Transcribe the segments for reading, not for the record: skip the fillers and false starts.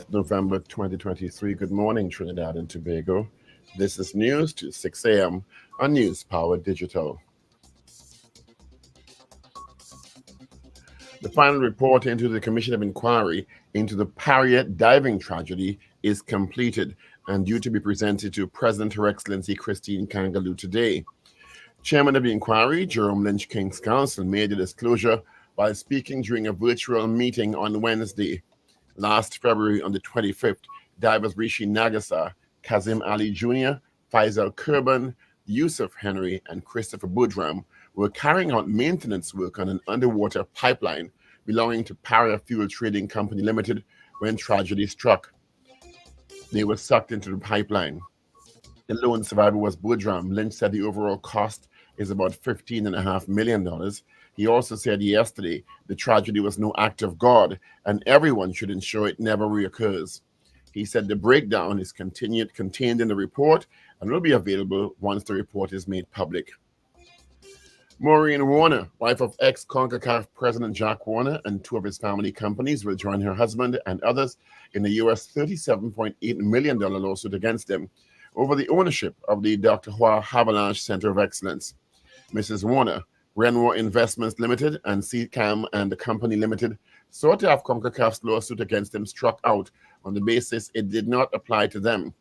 November 2023. Good morning, Trinidad and Tobago. This is news to 6 a.m. on News Power Digital. The final report into the Commission of Inquiry into the Paria diving tragedy is completed and due to be presented to President Her Excellency Christine Kangaloo today. Chairman of the inquiry, Jerome Lynch King's Counsel, made the disclosure while speaking during a virtual meeting on Wednesday. Last February, on the 25th, divers Rishi Nagasa, Kazim Ali Jr., Faisal Kurban, Yusuf Henry, and Christopher Budram were carrying out maintenance work on an underwater pipeline belonging to Paria Fuel Trading Company Limited when tragedy struck. They were sucked into the pipeline. The lone survivor was Budram. Lynch said the overall cost is about $15.5 million. He also said yesterday the tragedy was no act of God and everyone should ensure it never reoccurs. He said the breakdown is contained in the report and will be available once the report is made public. Maureen Warner, wife of ex-CONCACAF President Jack Warner, and two of his family companies will join her husband and others in the U.S. $37.8 million lawsuit against them over the ownership of the Dr. Hua Havilange Center of Excellence. Mrs. Warner, Renwar Investments Limited, and CCAM and the Company Limited sought to have CONCACAF's lawsuit against them struck out on the basis it did not apply to them,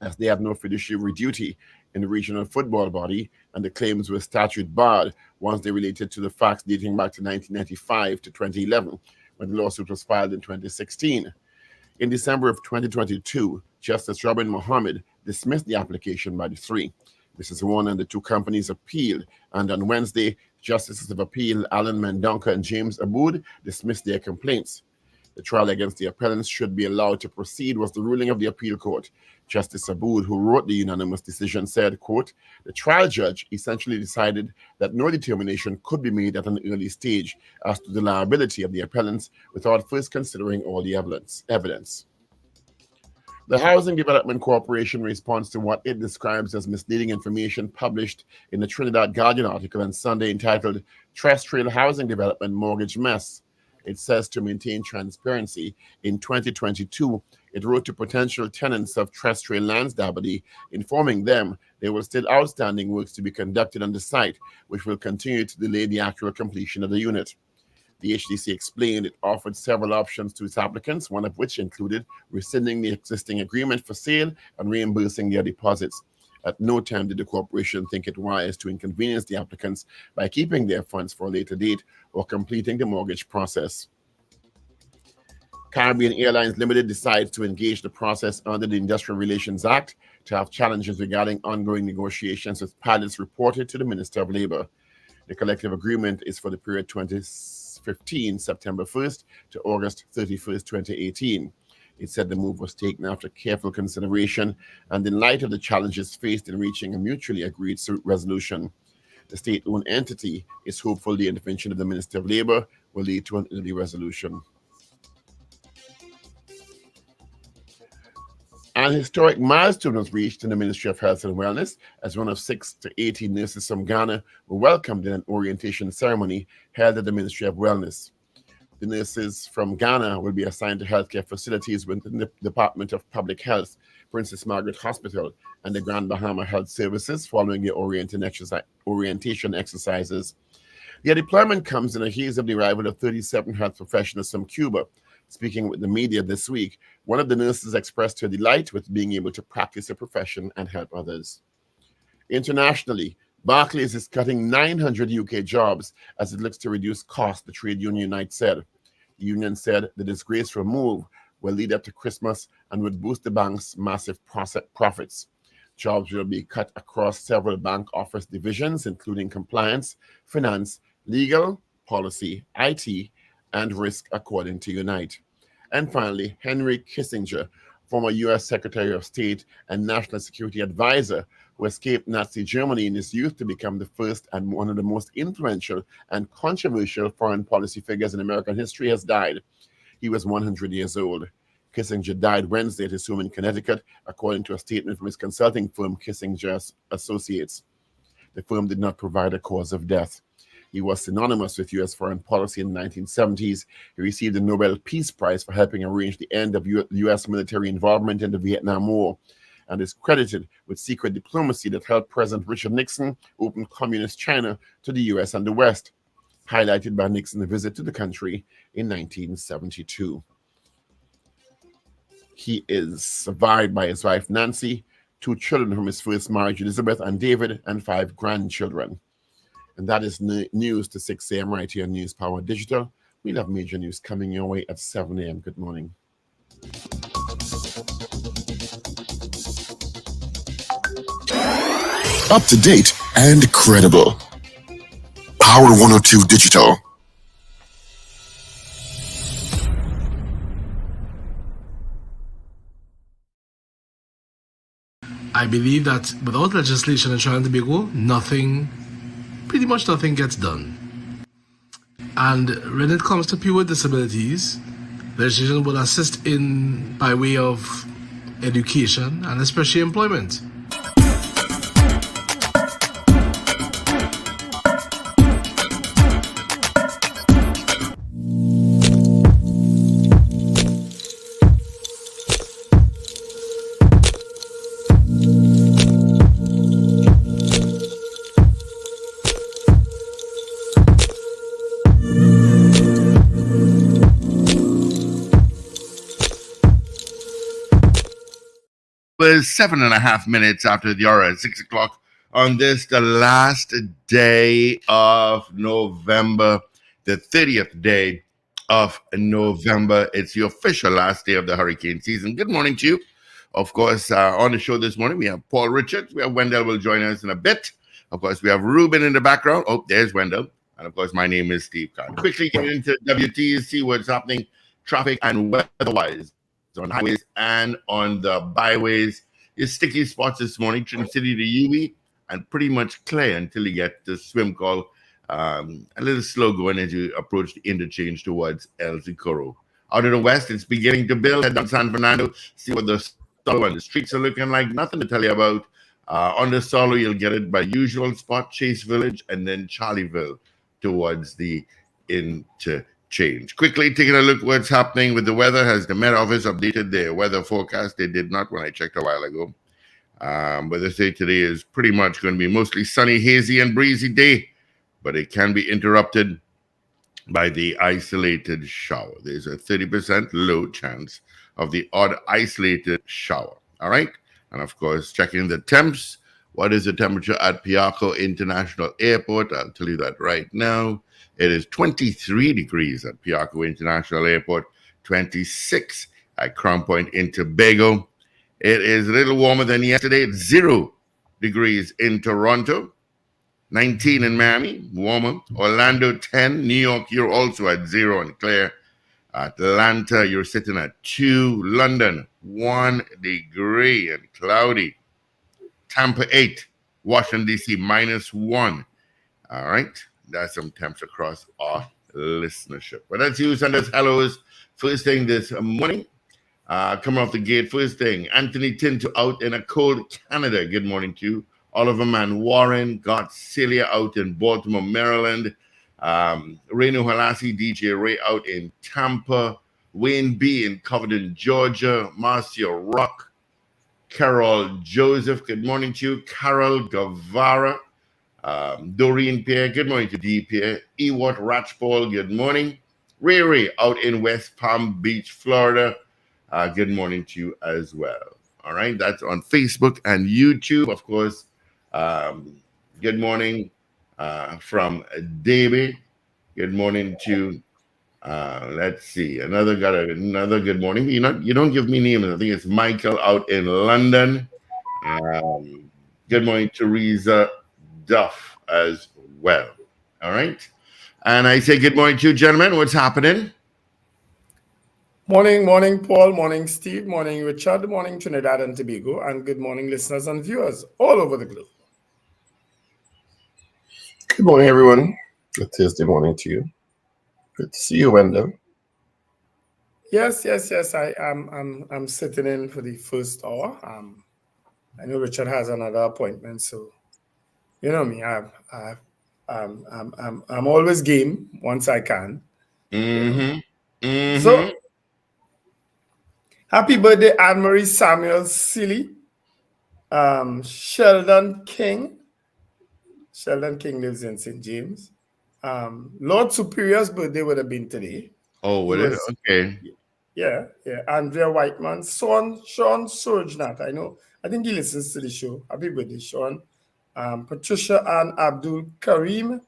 as they have no fiduciary duty in the regional football body, and the claims were statute barred once they related to the facts dating back to 1995 to 2011, when the lawsuit was filed in 2016. In December of 2022, Justice Robin Mohammed dismissed the application by the three. Mrs. Warner and the two companies appealed, and on Wednesday, Justices of Appeal Alan Mendonca and James Aboud dismissed their complaints. The trial against the appellants should be allowed to proceed was the ruling of the appeal court. Justice Aboud, who wrote the unanimous decision, said, quote, "The trial judge essentially decided that no determination could be made at an early stage as to the liability of the appellants without first considering all the evidence. The Housing Development Corporation responds to what it describes as misleading information published in the Trinidad Guardian article on Sunday entitled Terrestrial Housing Development Mortgage Mess. It says to maintain transparency, in 2022, it wrote to potential tenants of Terrestrial Lands Dabadi, informing them there were still outstanding works to be conducted on the site, which will continue to delay the actual completion of the unit. The HDC explained it offered several options to its applicants, one of which included rescinding the existing agreement for sale and reimbursing their deposits. At no time did the corporation think it wise to inconvenience the applicants by keeping their funds for a later date or completing the mortgage process. Caribbean Airlines Limited decides to engage the process under the Industrial Relations Act to have challenges regarding ongoing negotiations with pilots reported to the Minister of Labor. The collective agreement is for the period 2015, September 1st to August 31st, 2018. It said the move was taken after careful consideration and in light of the challenges faced in reaching a mutually agreed resolution. The state-owned entity is hopeful the intervention of the Minister of Labor will lead to an early resolution. An historic milestone was reached in the Ministry of Health and Wellness as one of 6 to 18 nurses from Ghana were welcomed in an orientation ceremony held at the Ministry of Wellness. The nurses from Ghana will be assigned to healthcare facilities within the Department of Public Health, Princess Margaret Hospital, and the Grand Bahama Health Services following their orientation exercises. Their deployment comes in a haze of the arrival of 37 health professionals from Cuba. Speaking with the media this week, one of the nurses expressed her delight with being able to practice her profession and help others. Internationally, Barclays is cutting 900 UK jobs as it looks to reduce costs, the trade union Unite said. The union said the disgraceful move will lead up to Christmas and would boost the bank's massive profits. Jobs will be cut across several bank office divisions, including compliance, finance, legal, policy, IT, and risk, according to Unite. And finally, Henry Kissinger, former U.S. Secretary of State and National Security Advisor, who escaped Nazi Germany in his youth to become the first and one of the most influential and controversial foreign policy figures in American history, has died. He was 100 years old. Kissinger died Wednesday at his home in Connecticut, according to a statement from his consulting firm, Kissinger Associates. The firm did not provide a cause of death. He was synonymous with U.S. foreign policy in the 1970s. He received the Nobel Peace Prize for helping arrange the end of U.S. military involvement in the Vietnam War, and is credited with secret diplomacy that helped President Richard Nixon open communist China to the U.S. and the West, highlighted by Nixon's visit to the country in 1972. He is survived by his wife Nancy, 2 children from his first marriage, Elizabeth and David, and 5 grandchildren. And that is news to 6 a.m. right here on News Power Digital. We'll have major news coming your way at 7 a.m. Good morning. Up to date and credible. Power 102 Digital. I believe that without legislation in Trinidad and Tobago, pretty much nothing gets done. And when it comes to people with disabilities, legislation will assist in by way of education and especially employment. Was 7.5 minutes after the hour at 6 o'clock on this, the last day of November, the 30th day of November. It's the official last day of the hurricane season. Good morning to you. Of course, on the show this morning, we have Paul Richards. We have Wendell will join us in a bit. Of course, we have Ruben in the background. Oh, there's Wendell. And of course, my name is Steve Kahn. Quickly get into WT, see what's happening, traffic and weather-wise on highways and on the byways. Your sticky spots this morning, Trinity City to UB, and pretty much clear until you get to swim call. A little slow going as you approach the interchange towards El Socorro. Out of the west, it's beginning to build. Head down San Fernando, see what the streets are looking like. Nothing to tell you about. On the Solo, you'll get it by usual spot, Chase Village, and then Charlieville towards the interchange. Quickly taking a look what's happening with the weather. Has the Met Office updated their weather forecast? They did not when I checked a while ago. But they say today is pretty much going to be mostly sunny, hazy, and breezy day, but it can be interrupted by the isolated shower. There's a 30% low chance of the odd isolated shower. All right. And of course, checking the temps. What is the temperature at Piarco International Airport? I'll tell you that right now. It is 23 degrees at Piarco International Airport, 26 at Crown Point in Tobago. It is a little warmer than yesterday. It's 0 degrees in Toronto, 19 in Miami, warmer. Orlando, 10. New York, you're also at 0 and clear. Atlanta, you're sitting at 2. London, 1 degree and cloudy. Tampa, 8. Washington, D.C., -1. All right. That's some temps across our listenership. But that's you, and that's hellos. First thing this morning, coming off the gate, first thing, Anthony Tinto out in a cold Canada. Good morning to you. Oliver Man Warren got Celia out in Baltimore, Maryland. Reno Halasi, DJ Ray out in Tampa. Wayne B in Covington, Georgia. Marcia Rock. Carol Joseph, good morning to you. Carol Guevara. Doreen Pierre, good morning to D. Pierre. Ewart Ratchpole, good morning. Ray out in West Palm Beach, Florida. Good morning to you as well. All right, that's on Facebook and YouTube, of course. Good morning from Davey. Good morning to let's see, another good morning. You don't give me names. I think it's Michael out in London. Good morning, Teresa Duff as well. All right. And I say good morning to you, gentlemen. What's happening? Morning, Paul. Morning, Steve. Morning, Richard. Morning, Trinidad and Tobago. And good morning, listeners and viewers all over the globe. Good morning, everyone. Good Thursday morning to you. Good to see you, Wendell. Yes. I'm sitting in for the first hour. I know Richard has another appointment, so you know me. I I'm always game once I can. Mm-hmm. So, Mm-hmm. happy birthday, Anne Marie Samuel Seeley, Sheldon King. Sheldon King lives in St. James. Lord Superior's birthday would have been today. Oh, He will it? was, Okay. yeah. Andrea Whiteman, Sean Surjnat. I think he listens to the show. Happy birthday, Sean. Patricia Ann Abdul Karim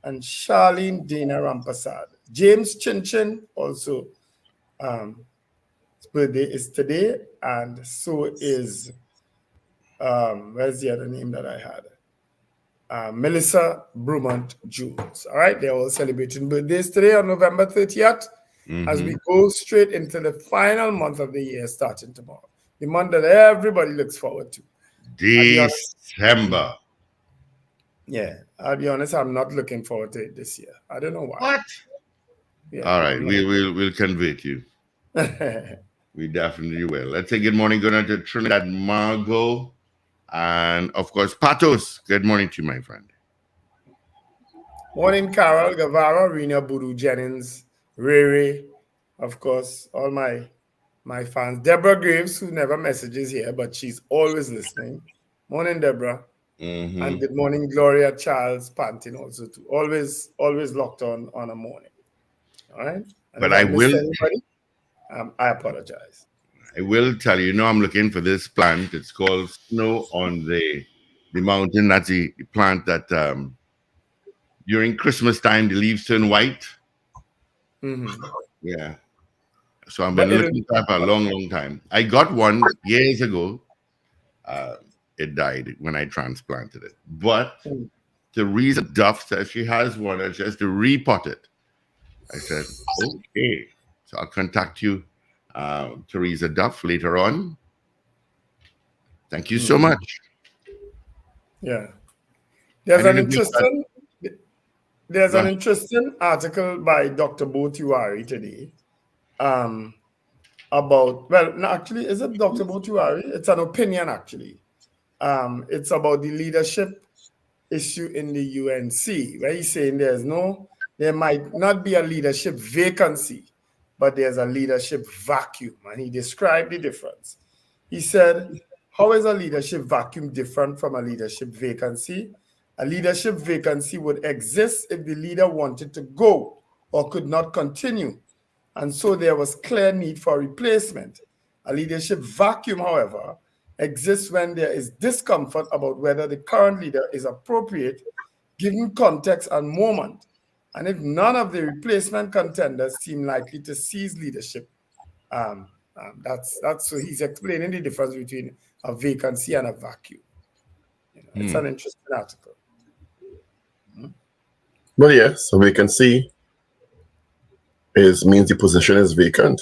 and Charlene Dana Rampasad. James Chinchin also. His birthday is today, and so is where's the other name that I had? Melissa Brumont Jones. All right, they're all celebrating birthdays today on November 30th as Mm-hmm. we go straight into the final month of the year starting tomorrow. The month that everybody looks forward to. I'll be honest. December. Yeah, I'll be honest, I'm not looking forward to it this year. I don't know why. What? Yeah, All right, I'm we'll convert you. not. We definitely will. Let's say good morning, good night to Trinidad Margot, and of course Patos. Good morning to you, my friend. Morning, Carol Guevara, Rena Boodoo Jennings, Rere, of course, all my fans. Deborah Graves, who never messages here, but she's always listening. Morning, Deborah. And Mm-hmm. good morning, Gloria Charles Pantin, also too. Always locked on a morning. All right. And But if I missed anybody, I apologize. I will tell you. You know, I'm looking for this plant. It's called snow on the mountain. That's the plant that during Christmas time the leaves turn white. Mm-hmm. Yeah. So I've been But it'll looking for that for a long, long time. I got one years ago. Uh, it died when I transplanted it. But Teresa Duff says she has one and she has to repot it. I said, okay. So I'll contact you, Teresa Duff, later on. Thank you so much. yeah. There's an Anything that, interesting There's go an ahead. interesting article by Dr. Bo Tiwari today about, well, no, actually, is it Dr. Bo Tiwari? It's an opinion, actually. It's about the leadership issue in the UNC, where he's saying there might not be a leadership vacancy, but there's a leadership vacuum. And he described the difference. He said, how is a leadership vacuum different from a leadership vacancy? A leadership vacancy would exist if the leader wanted to go or could not continue, and so there was clear need for replacement. A leadership vacuum, however, exists when there is discomfort about whether the current leader is appropriate given context and moment, and if none of the replacement contenders seem likely to seize leadership. That's so he's explaining the difference between a vacancy and a vacuum. It's an interesting article. Well, yes, a vacancy means the position is vacant.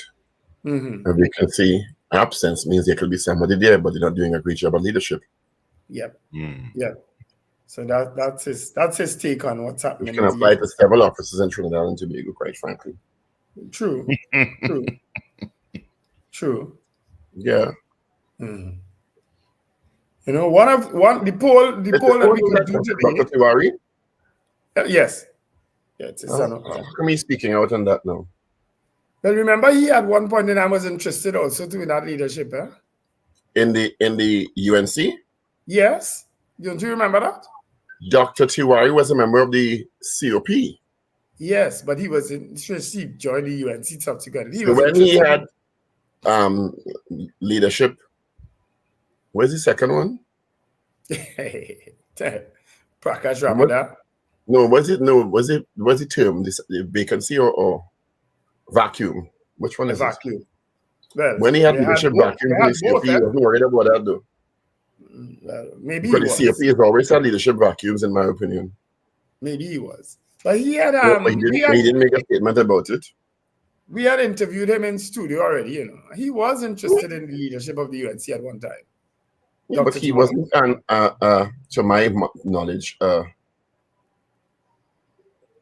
Mm-hmm. A vacancy absence means there could be somebody there, but they're not doing a great job of leadership. Yep. Yep. So that's his take on what's happening. Which can apply to several offices in Trinidad and Tobago, quite frankly. True. Yeah. Mm. The poll that we could do today. Dr. Tiwari? Yes. Yeah, it's me speaking out on that now. Well, remember he at one point and I was interested also too in that leadership, eh? In the UNC? Yes. Don't you remember that? Dr. Tiwari was a member of the COP. Yes, but he was he joined the UNC subsequently. So when he had leadership, where's the second one? Prakash Ramada. Was it term the vacancy or vacuum? Which one is vacuum? Well, when he had leadership vacuum, he wasn't worried about that though. Well, maybe because the COP has always had leadership vacuums, in my opinion. Maybe he was, but he had he didn't make a statement about it. We had interviewed him in studio already. He was interested in the leadership of the UNC at one time. Yeah, but he wasn't, to my knowledge,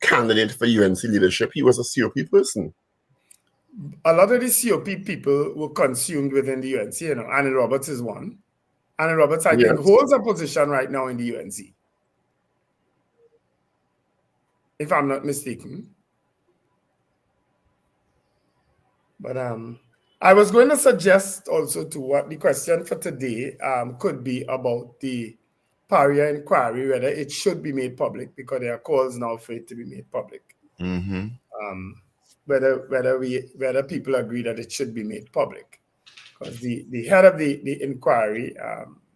candidate for UNC leadership. He was a COP person. A lot of the COP people were consumed within the UNC. Annie Roberts is one. Annie Roberts, I think, holds a position right now in the UNC. if I'm not mistaken. But I was going to suggest also to what the question for today could be about the Paria inquiry, whether it should be made public, because there are calls now for it to be made public. Mm-hmm. Whether people agree that it should be made public, because the head of the inquiry,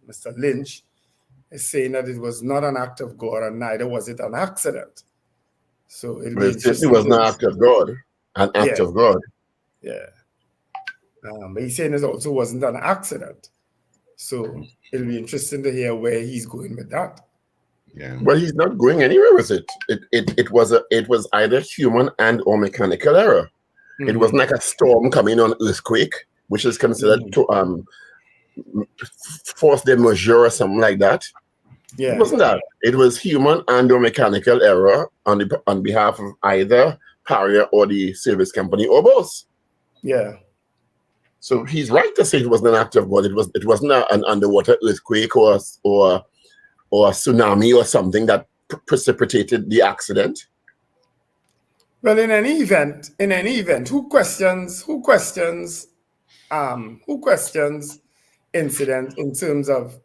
Mr. Lynch, is saying that it was not an act of God and neither was it an accident. So it'll be Well, it certainly interesting. was not an act of God. An act of God. Yeah. But he's saying it also wasn't an accident. So it'll be interesting to hear where he's going with that. Yeah. Well, he's not going anywhere with it. It was either human and or mechanical error. Mm-hmm. It wasn't like a storm coming on earthquake, which is considered to force de majeure or something like that. Yeah. It wasn't that. It was human and or mechanical error on behalf of either Paria or the service company or both. Yeah. So he's right to say it wasn't an act of God. It wasn't an underwater earthquake or a tsunami or something that precipitated the accident. Well, in any event, who questions incident in terms of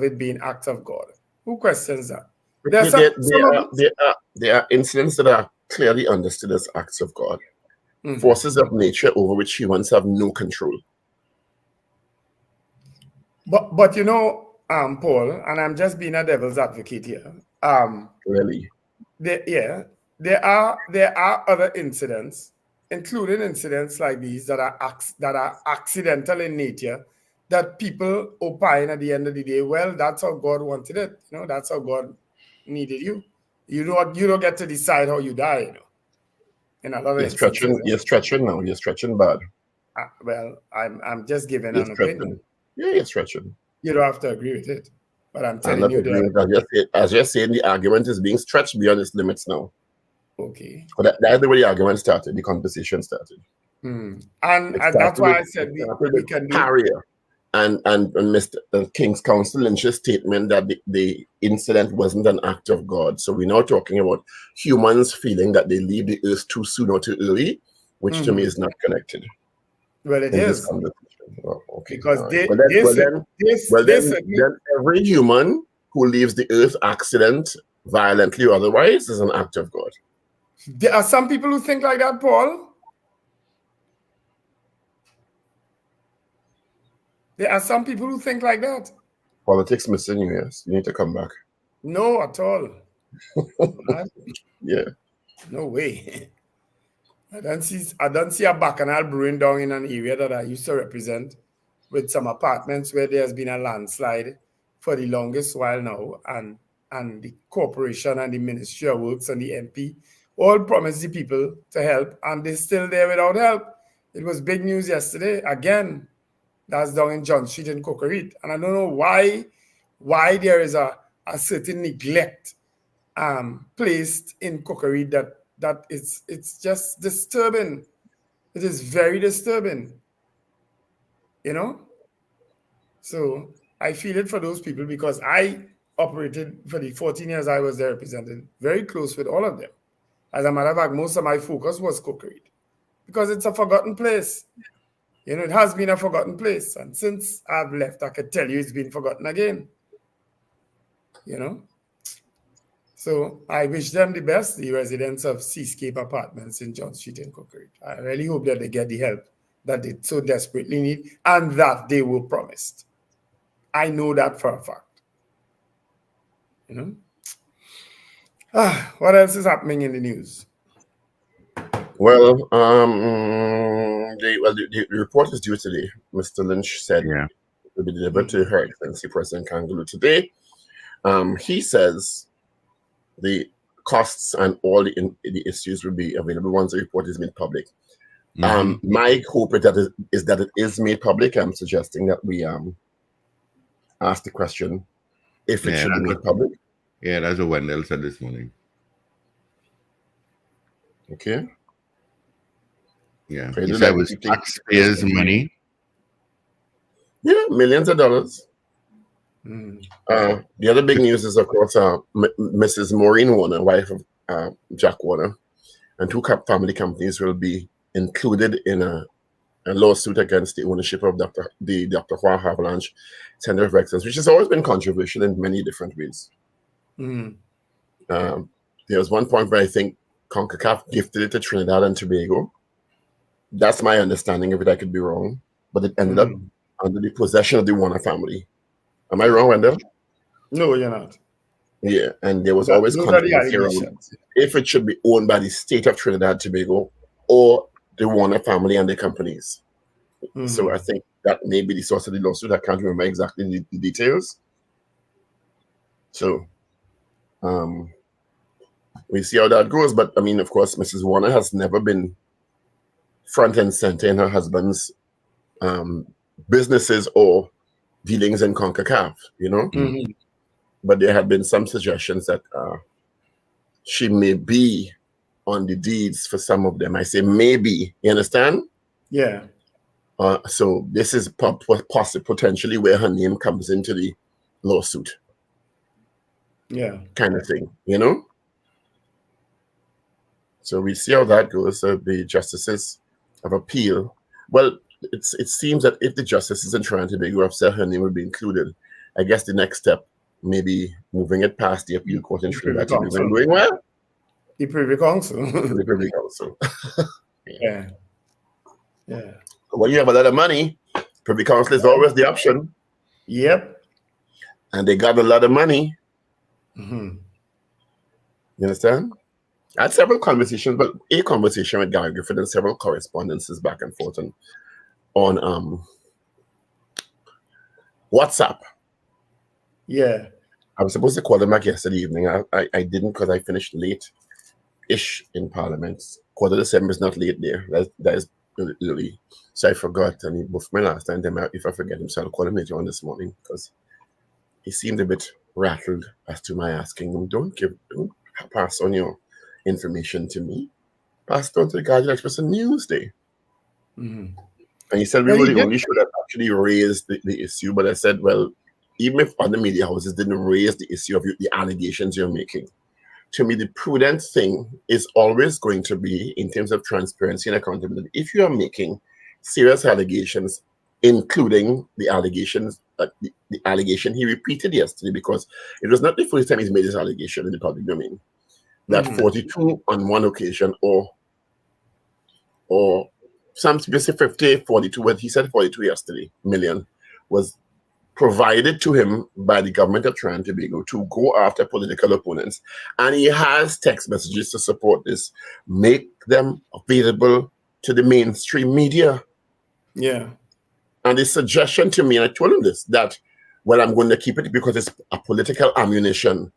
it being act of God? Who questions that? There are incidents that are clearly understood as acts of God. Mm-hmm. Forces of nature over which humans have no control. But Paul, and I'm just being a devil's advocate here. Really? There are other incidents, including incidents like these that are accidental in nature, that people opine at the end of the day, well, that's how God wanted it. That's how God needed you. You don't get to decide how you die. In a lot of instances. You're stretching now. You're stretching bad. Well, I'm just giving an opinion. Yeah, you're stretching. You don't have to agree with it, but I'm telling you that. As you're saying, the argument is being stretched beyond its limits now. Okay. But that's the way the argument started. The conversation started. And that's why I said we can do Paria and Mr. King's Counsel Lynch's statement that the incident wasn't an act of God. So we're now talking about humans feeling that they leave the earth too soon or too early, which to me is not connected. Well, it is. Oh, okay. Because then every human who leaves the earth accident, violently or otherwise, is an act of God. There are some people who think like that, Paul. There are some people who think like that. Politics missing you, yes. You need to come back. No, at all. Yeah. No way. I don't see a bacchanal brewing down in an area that I used to represent, with some apartments where there's been a landslide for the longest while now, and the corporation and the Ministry of Works and the MP all promised the people to help, and they're still there without help. It was big news yesterday. Again, that's down in John Street in Cocorite. And I don't know why there is a certain neglect placed in Cocorite that it's just disturbing. It is very disturbing. So I feel it for those people, because I operated for the 14 years I was there represented, very close with all of them. As a matter of fact, most of my focus was Cocorite, because it's a forgotten place. It has been a forgotten place. And since I've left, I could tell you it's been forgotten again. So I wish them the best, the residents of Seascape Apartments in John Street in Cocorite. I really hope that they get the help that they so desperately need and that they were promised. I know that for a fact. What else is happening in the news? Well, the report is due today. Mr. Lynch said it will be delivered to Her Excellency President Kangaloo today. He says the costs and all the issues will be available once the report is made public. My hope is that it is made public. I'm suggesting that we ask the question if it should be made public. Yeah, that's what Wendell said this morning. Okay. Yeah, he said it was taxpayers' money. Yeah, millions of dollars. The other big news is, of course, Mrs. Maureen Warner, wife of Jack Warner, and two family companies will be included in a lawsuit against the ownership of Dr. Juan Havilange Center of Excellence, which has always been controversial in many different ways. Mm. There was one point where I think CONCACAF gifted it to Trinidad and Tobago. That's my understanding of it. I could be wrong, but it ended up under the possession of the Warner family. Am I wrong, Wendell? No, you're not. Yeah, and there was always Those are the controversy around allegations. if it should be owned by the state of Trinidad and Tobago or the Warner family and their companies. So I think that may be the source of the lawsuit. I can't remember exactly the details. So we see how that goes. But I mean, of course, Mrs. Warner has never been front and center in her husband's businesses or dealings in CONCACAF, you know? But there had been some suggestions that she may be on the deeds for some of them. I say maybe, you understand? Yeah. So this is possibly potentially where her name comes into the lawsuit. Yeah. Kind of thing, you know? So we see how that goes. So the justices of appeal. Well, it seems that if the justices in Trinidad and Tobago have said her name will be included, I guess the next step may be moving it past the appeal court in Trinidad and Tobago. Doing well? The Privy Council. The Privy Council. Yeah. Yeah. When you have a lot of money, Privy Council is always the option. Yep. And they got a lot of money. Mm-hmm. You understand? I had several conversations, but a conversation with Gary Griffith and several correspondences back and forth on WhatsApp. Yeah. I was supposed to call him back yesterday evening. I didn't because I finished late-ish in Parliament. 7:15 is not late there. That is really. So I forgot. And he booked me last time. If I forget him, so I'll call him later on this morning because he seemed a bit rattled as to my asking him, don't pass on your information to me. Pass it on to the Guardian Express on Newsday. And he said we were the only show that actually raised the issue. But I said, well, even if other media houses didn't raise the issue of the allegations you're making, to me, the prudent thing is always going to be, in terms of transparency and accountability, if you are making serious allegations, including the allegations, the allegation he repeated yesterday, because it was not the first time he's made this allegation in the public domain, that 42 on one occasion, or some specific 50, 42, but he said 42 yesterday, million, was provided to him by the government of Trinidad and Tobago to go after political opponents. And he has text messages to support this. Make them available to the mainstream media. Yeah. And the suggestion to me, and I told him this, that, well, I'm going to keep it because it's a political ammunition.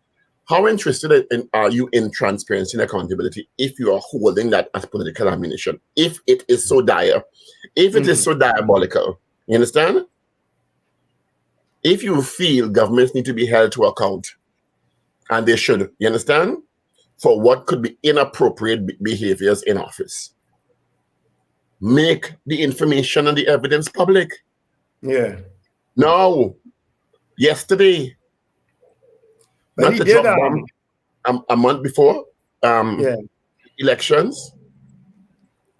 How interested are you in transparency and accountability if you are holding that as political ammunition? If it is so dire, if it is so diabolical, you understand? If you feel governments need to be held to account, and they should, you understand, for what could be inappropriate behaviors in office, make the information and the evidence public. Yeah. No. Yesterday, but not he to did drop bomb, a month before elections.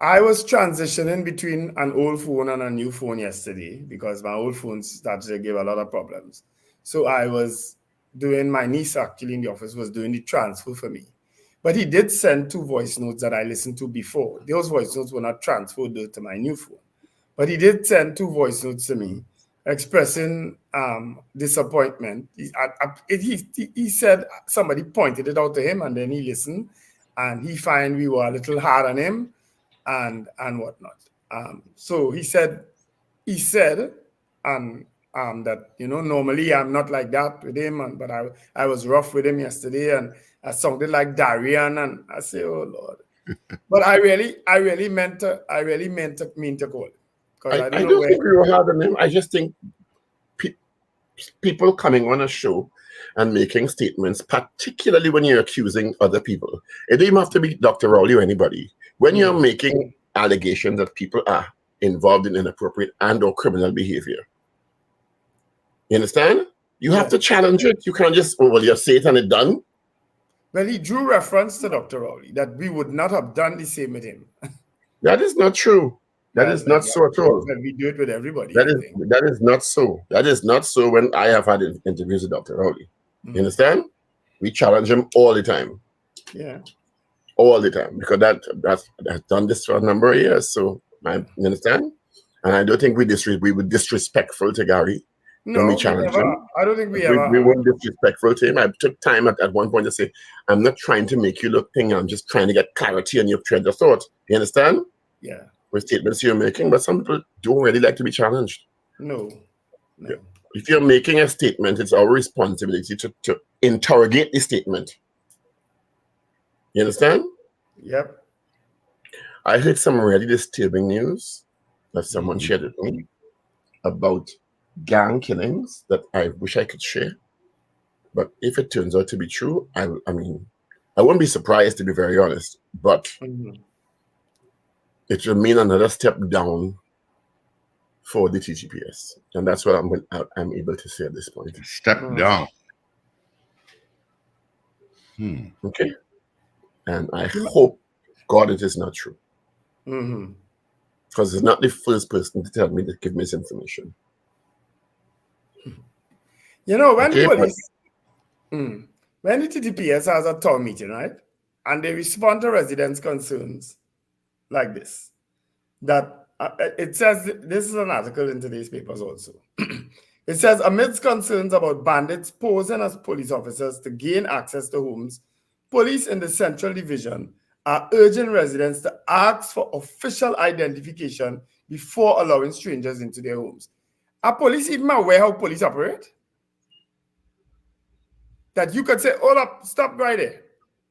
I was transitioning between an old phone and a new phone yesterday because my old phone started to give a lot of problems. So I was doing, my niece actually in the office was doing the transfer for me. But he did send 2 voice notes that I listened to before. Those voice notes were not transferred to my new phone. But he did send 2 voice notes to me expressing disappointment. He said somebody pointed it out to him and then he listened and he found we were a little hard on him and whatnot. So he said that, you know, normally I'm not like that with him, but I was rough with him yesterday and I sounded like Darian and I say, oh Lord. But I really meant to call him. I don't think we were hard on him. I just think people coming on a show and making statements, particularly when you're accusing other people, it doesn't even have to be Dr. Rowley or anybody. When you're making allegations that people are involved in inappropriate and or criminal behavior, you understand? You have to challenge it. You can't just, oh, well, you say it and it's done. Well, he drew reference to Dr. Rowley that we would not have done the same with him. That is not true. That is not so at all. But we do it with everybody. That is not so. That is not so when I have had interviews with Dr. Rowley. You understand? We challenge him all the time. Yeah. All the time. Because I've done this for a number of years. So you understand? And I don't think we were disrespectful to Gary. No, we challenge him. I don't think we weren't disrespectful to him. I took time at one point to say, I'm not trying to make you look thing. I'm just trying to get clarity on your thread of thought. You understand? Yeah. With statements you're making, but some people don't really like to be challenged. No. Yeah. If you're making a statement, it's our responsibility to interrogate the statement. You understand? Yep. I heard some really disturbing news that someone shared with me about gang killings that I wish I could share. But if it turns out to be true, I mean, I wouldn't be surprised, to be very honest. But it will mean another step down for the TTPS. And that's what I'm able to say at this point. Step down. Okay. And I hope, God, it is not true. Because it's not the first person to tell me to give me this information. You know, when police, when the TTPS has a town meeting, right? And they respond to residents' concerns like this, that it says, this is an article in today's papers also. It says, amidst concerns about bandits posing as police officers to gain access to homes, police in the Central Division are urging residents to ask for official identification before allowing strangers into their homes. Are police even aware how police operate? That you could say, hold up, stop right there.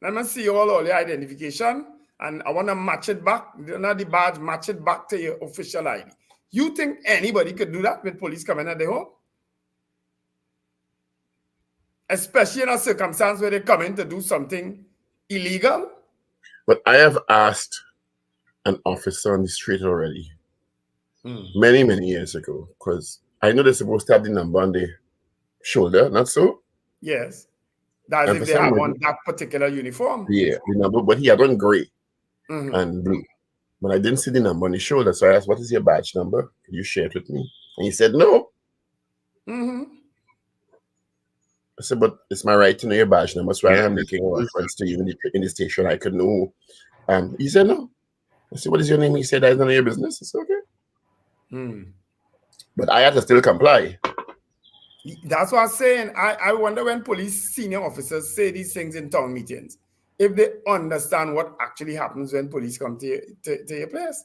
Let me see all your identification, and I want to match it back, not the badge, match it back to your official ID. You think anybody could do that with police coming at their home? Especially in a circumstance where they come in to do something illegal? But I have asked an officer on the street already, many, many years ago, because I know they're supposed to have the number on the shoulder, not so? Yes. That's if they have on that particular uniform. Yeah, the number, but he had on gray and blue. But I didn't see the number on his shoulder, so I asked, what is your badge number? Can you share it with me? And he said, no. I said, but it's my right to know your badge number, so I'm making a reference to you in the station. I could know. He said, no. I said, what is your name? He said, that's none of your business. I said, okay. But I had to still comply. That's what I'm saying. I wonder when police senior officers say these things in town meetings, if they understand what actually happens when police come to your place.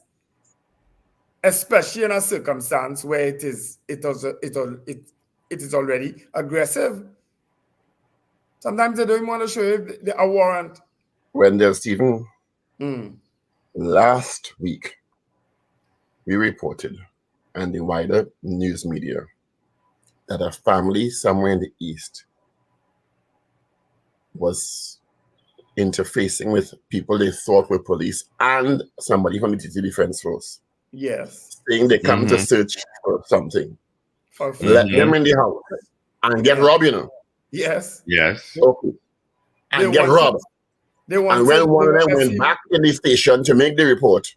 Especially in a circumstance where it is already aggressive. Sometimes they don't even want to show you a warrant. Wendell Stephen, last week, we reported, and the wider news media, that a family somewhere in the East was interfacing with people they thought were police and somebody from the TT Defense Force. Yes. Saying they come to search for something. Let them in the house and get robbed, you know. Yes. Yes. Okay. And get robbed. And when one of them went back in the station to make the report,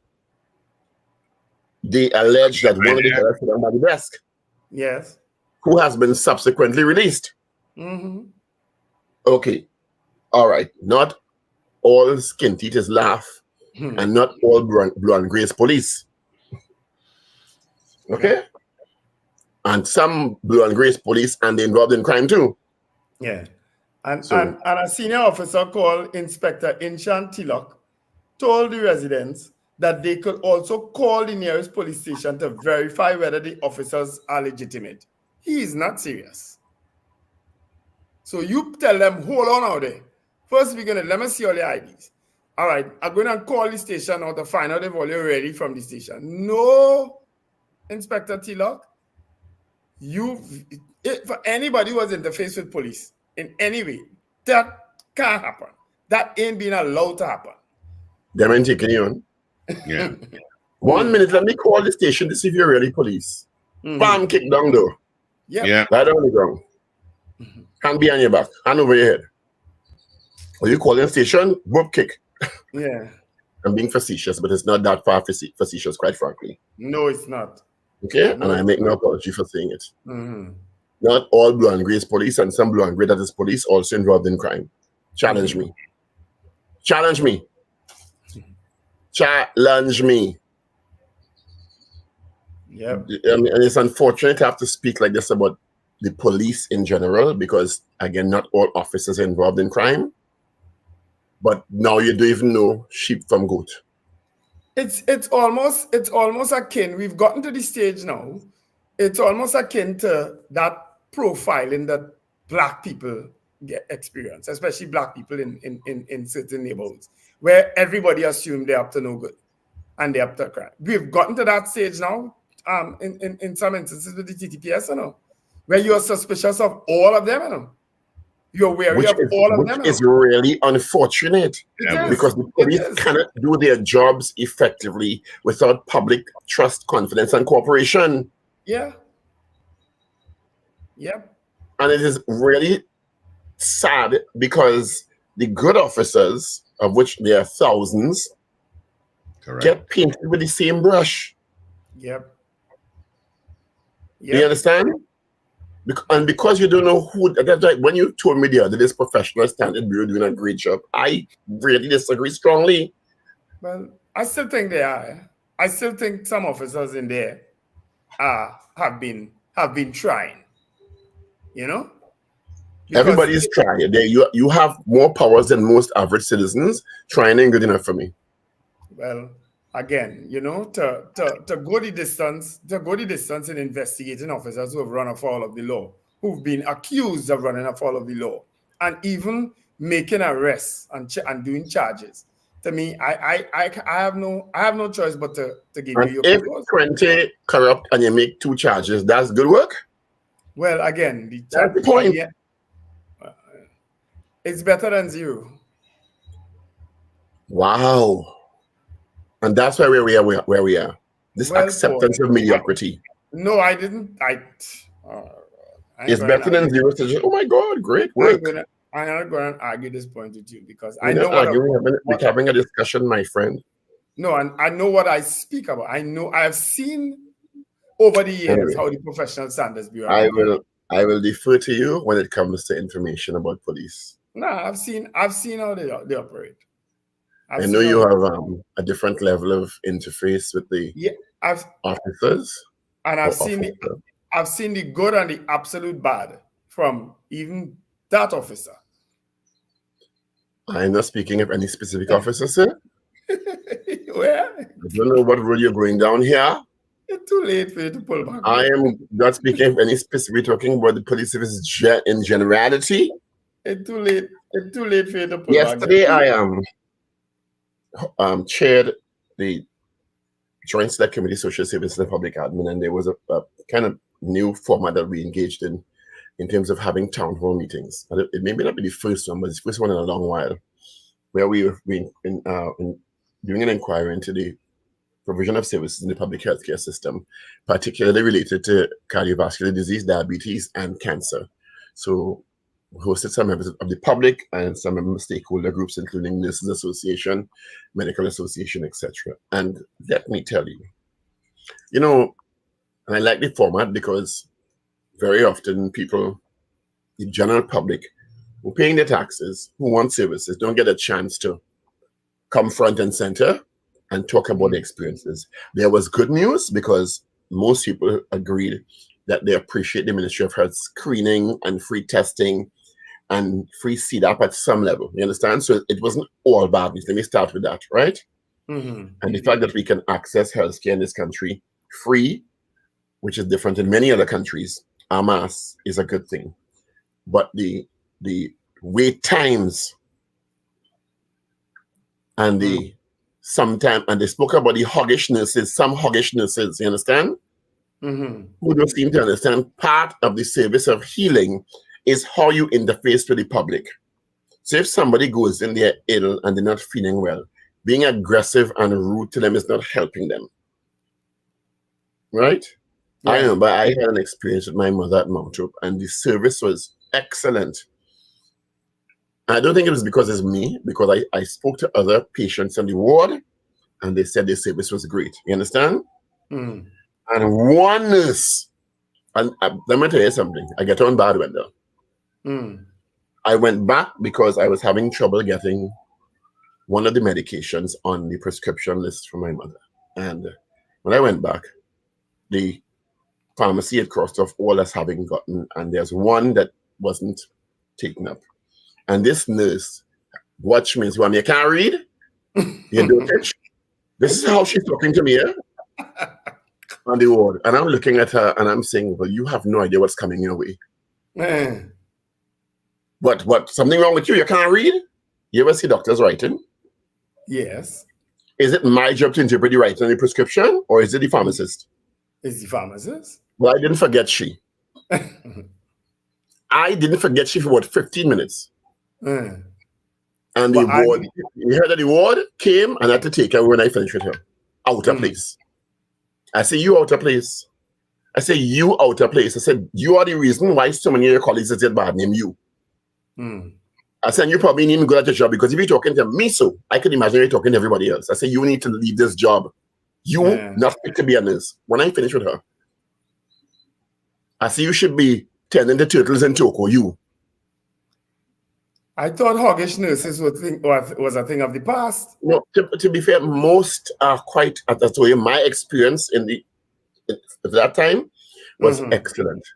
they alleged that one of the fellas put on the desk. Yes. Who has been subsequently released. Okay. All right. Not all skin teeth is laugh and not all blue and grace police. Okay? And some blue and grace police and they involved in crime too. Yeah. And a senior officer called Inspector Inshan Tilak told the residents that they could also call the nearest police station to verify whether the officers are legitimate. He is not serious. So you tell them, hold on out there. First, let me see all the IDs. All right, I'm going to call the station now to find out if all you're ready from the station. No, Inspector Tilak. For anybody who has interfaced with police in any way, that can't happen. That ain't being allowed to happen. Them ain't taking you on. Yeah. 1 minute, let me call the station to see if you're really police. Bam, kick down door. Yep. Yeah. Right on the ground. Hand behind your back. Hand over your head. Or you call in station, whoop kick. Yeah. I'm being facetious, but it's not that far facetious, quite frankly. No, it's not. Okay? No, And I it's make no not. apology for saying it. Mm-hmm. Not all blue and gray is police, and some blue and gray that is police also involved in crime. Challenge me. Challenge me. Challenge me. Yep. And it's unfortunate to have to speak like this about the police in general, because again, not all officers are involved in crime. But now you don't even know sheep from goat. It's almost akin. We've gotten to the stage now. It's almost akin to that profiling that black people get experience, especially black people in certain neighborhoods, where everybody assumes they're up to no good and they're up to crime. We've gotten to that stage now. In some instances with the TTPS, where you are suspicious of all of them, You're wary of all of them. Which is really unfortunate, because the police cannot do their jobs effectively without public trust, confidence, and cooperation. Yeah. Yep. And it is really sad because the good officers, of which there are thousands, get painted with the same brush. Yep. Do you understand? And because you don't know who, that's like when you told me the other this professional standard bureau doing a great job, I really disagree strongly. Well, I still think they are. I still think some officers in there have been trying. Because everybody's trying. You have more powers than most average citizens. Trying ain't good enough for me. Well, again, to go the distance in investigating officers who have run afoul of the law, who've been accused of running afoul of the law, and even making arrests and doing charges. To me, I have no choice but to give you your if kudos. 20 corrupt and you make 2 charges, that's good work. Well, again, that's the point. It's better than 0. Wow. And that's where we are. This acceptance of mediocrity. No, I didn't. It's better than 0. Oh my God, great work. I'm not going to argue this point with you, because I know we're having a discussion, my friend. No, and I know what I speak about. I have seen over the years how the professional standards bureau. I will defer to you when it comes to information about police. No, I've seen how they operate. I know you have a different level of interface with the officers. And I've seen the good and the absolute bad from even that officer. I'm not speaking of any specific officer, sir. Where? I don't know what road you're going down here. It's too late for you to pull back. I am not speaking of any specific, talking about the police service in generality. It's too late. It's too late for you to pull Yesterday, I chaired the Joint Select Committee Social Services and Public Admin, and there was a kind of new format that we engaged in terms of having town hall meetings. And it may not be the first one, but it's the first one in a long while, where we were doing an inquiry into the provision of services in the public healthcare system, particularly related to cardiovascular disease, diabetes, and cancer. So we hosted some members of the public and some stakeholder groups, including Nurses Association, Medical Association, etc. And let me tell you, and I like the format because very often people, the general public, who are paying their taxes, who want services, don't get a chance to come front and center and talk about the experiences. There was good news because most people agreed that they appreciate the Ministry of Health screening and free testing and free CDAP at some level. You understand? So it wasn't all bad news. Let me start with that, right? And the fact that we can access healthcare in this country free, which is different in many other countries, en masse, is a good thing. But the wait times and they spoke about the hoggish nurses, some hoggish nurses, you understand? Who don't seem to understand part of the service of healing is how you interface with the public. So if somebody goes in there ill and they're not feeling well, being aggressive and rude to them is not helping them. Right? Yeah. I know, but I had an experience with my mother at Mount Hope, and the service was excellent. I don't think it was because it's me, because I spoke to other patients in the ward and they said the service was great. You understand? Mm. And one nurse, and let me tell you something, I get on bad weather. Mm. I went back because I was having trouble getting one of the medications on the prescription list for my mother. And when I went back, the pharmacy had crossed off all us having gotten, and there's one that wasn't taken up. And this nurse, watch me, so you can't read? You do it? This is how she's talking to me, on the ward. And I'm looking at her and I'm saying, well, you have no idea what's coming your way. Mm. What? Something wrong with you? You can't read? You ever see doctors writing? Yes. Is it my job to interpret the writing on the prescription, or is it the pharmacist? It's the pharmacist. Well, I didn't forget she. I didn't forget she for about 15 minutes. Mm. And the ward, you heard that the ward came and I had to take her when I finished with her. Out of place. I say, you out of place. I say, you out of place. I said, you are the reason why so many of your colleagues have said bad name you. Mm. I said, you probably need to go at your job, because if you're talking to me, so I can imagine you're talking to everybody else. I said, you need to leave this job. You not fit to be a nurse. When I finished with her, I said, you should be tending to turtles and Toko, you. I thought hoggish nurses was a thing of the past. No, to be fair, most are quite, that's the way my experience at that time was excellent.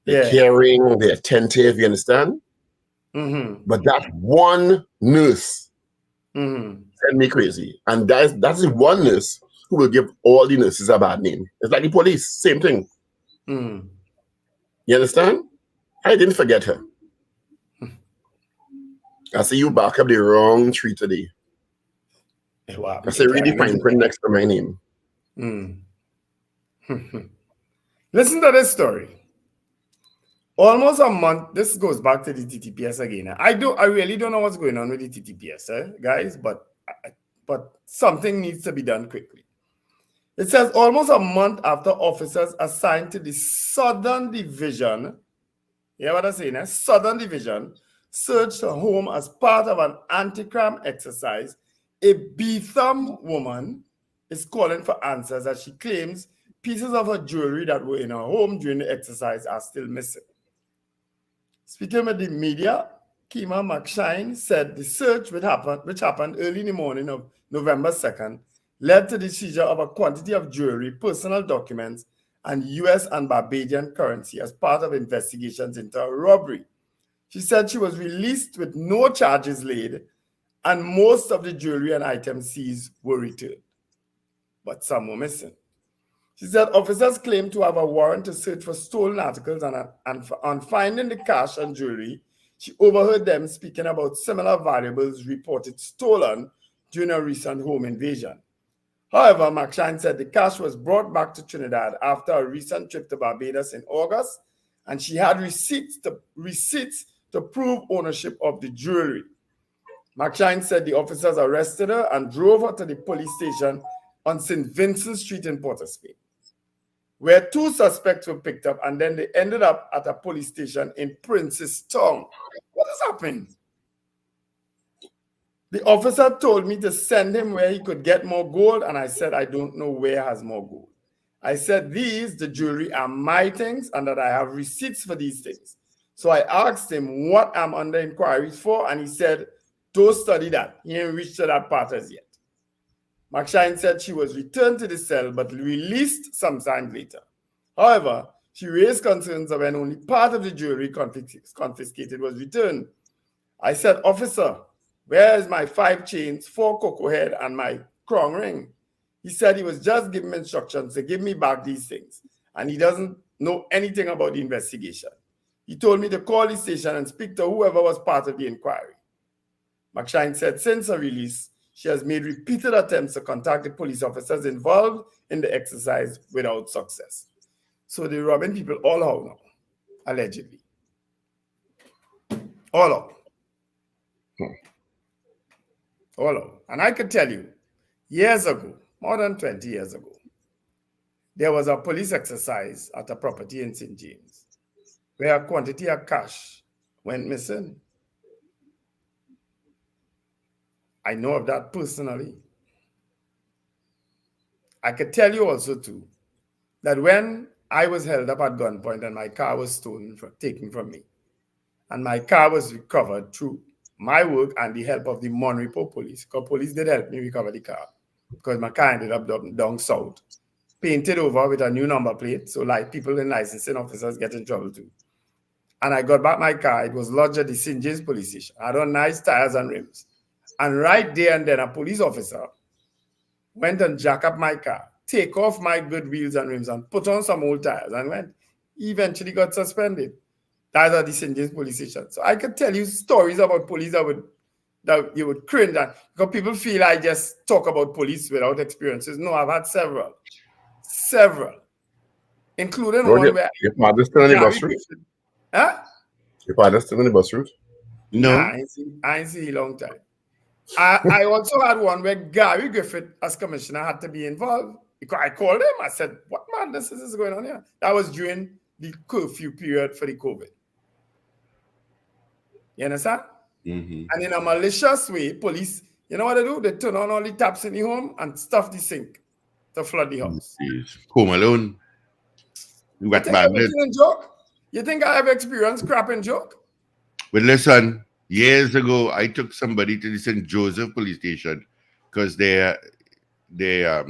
They're caring, they're attentive, you understand? But that one nurse sent me crazy. And that's the one nurse who will give all the nurses a bad name. It's like the police, same thing. You understand? I didn't forget her. I see you back up the wrong tree today. I say, read the fine print next to my name. Listen to this story. Almost a month. This goes back to the TTPS again. I really don't know what's going on with the TTPS, guys, but something needs to be done quickly. It says almost a month after officers assigned to the Southern Division, you hear what I'm saying? Southern Division searched her home as part of an anti-crime exercise. A Betham woman is calling for answers as she claims pieces of her jewelry that were in her home during the exercise are still missing. Speaking with the media, Kima McShine said the search which happened early in the morning of November 2nd, led to the seizure of a quantity of jewelry, personal documents, and US and Barbadian currency as part of investigations into a robbery. She said she was released with no charges laid, and most of the jewelry and items seized were returned, but some were missing. She said officers claimed to have a warrant to search for stolen articles, and on finding the cash and jewelry, she overheard them speaking about similar valuables reported stolen during a recent home invasion. However, McShine said the cash was brought back to Trinidad after a recent trip to Barbados in August, and she had receipts to prove ownership of the jewelry. McShine said the officers arrested her and drove her to the police station on St. Vincent Street in Port of Spain, where two suspects were picked up, and then they ended up at a police station in Princess Town. What has happened? The officer told me to send him where he could get more gold, and I said, I don't know where has more gold. I said, the jewelry are my things, and that I have receipts for these things. So I asked him what I'm under inquiries for, and he said, don't study that. He ain't reached to that part as yet. McShine said she was returned to the cell, but released sometime later. However, she raised concerns of when only part of the jewelry confiscated was returned. I said, officer, where is my 5 chains, 4 cocoa head, and my crown ring? He said he was just giving me instructions to give me back these things, and he doesn't know anything about the investigation. He told me to call the station and speak to whoever was part of the inquiry. McShine said since her release, she has made repeated attempts to contact the police officers involved in the exercise without success. So they're robbing people all out now, allegedly. All out. All out. And I could tell you, years ago, more than 20 years ago, there was a police exercise at a property in St. James where a quantity of cash went missing. I know of that personally. I could tell you also too that when I was held up at gunpoint and my car was taken from me, and my car was recovered through my work and the help of the Monrepo police, because police did help me recover the car, because my car ended up down south, painted over with a new number plate, so like people and licensing officers get in trouble too. And I got back my car. It was lodged at the St. James police station. I had on nice tires and rims. And right there and then, a police officer went and jacked up my car, take off my good wheels and rims, and put on some old tires and went. He eventually got suspended. That's at the St. James police station. So I could tell you stories about police that you would cringe at, because people feel I just talk about police without experiences. No, I've had several, including Bro, one where your father's still on the bus route? Huh? Your father's still on the bus route? No. Nah, I ain't seen a long time. I also had one where Gary Griffith, as commissioner, had to be involved. Because I called him. I said, what madness is this going on here? That was during the curfew period for the COVID. You understand? Mm-hmm. And in a malicious way, police, you know what they do? They turn on all the taps in the home and stuff the sink to flood the house. Home Alone. You got bandit. You think I have experienced crap and joke? But listen, years ago, I took somebody to the St. Joseph police station because they got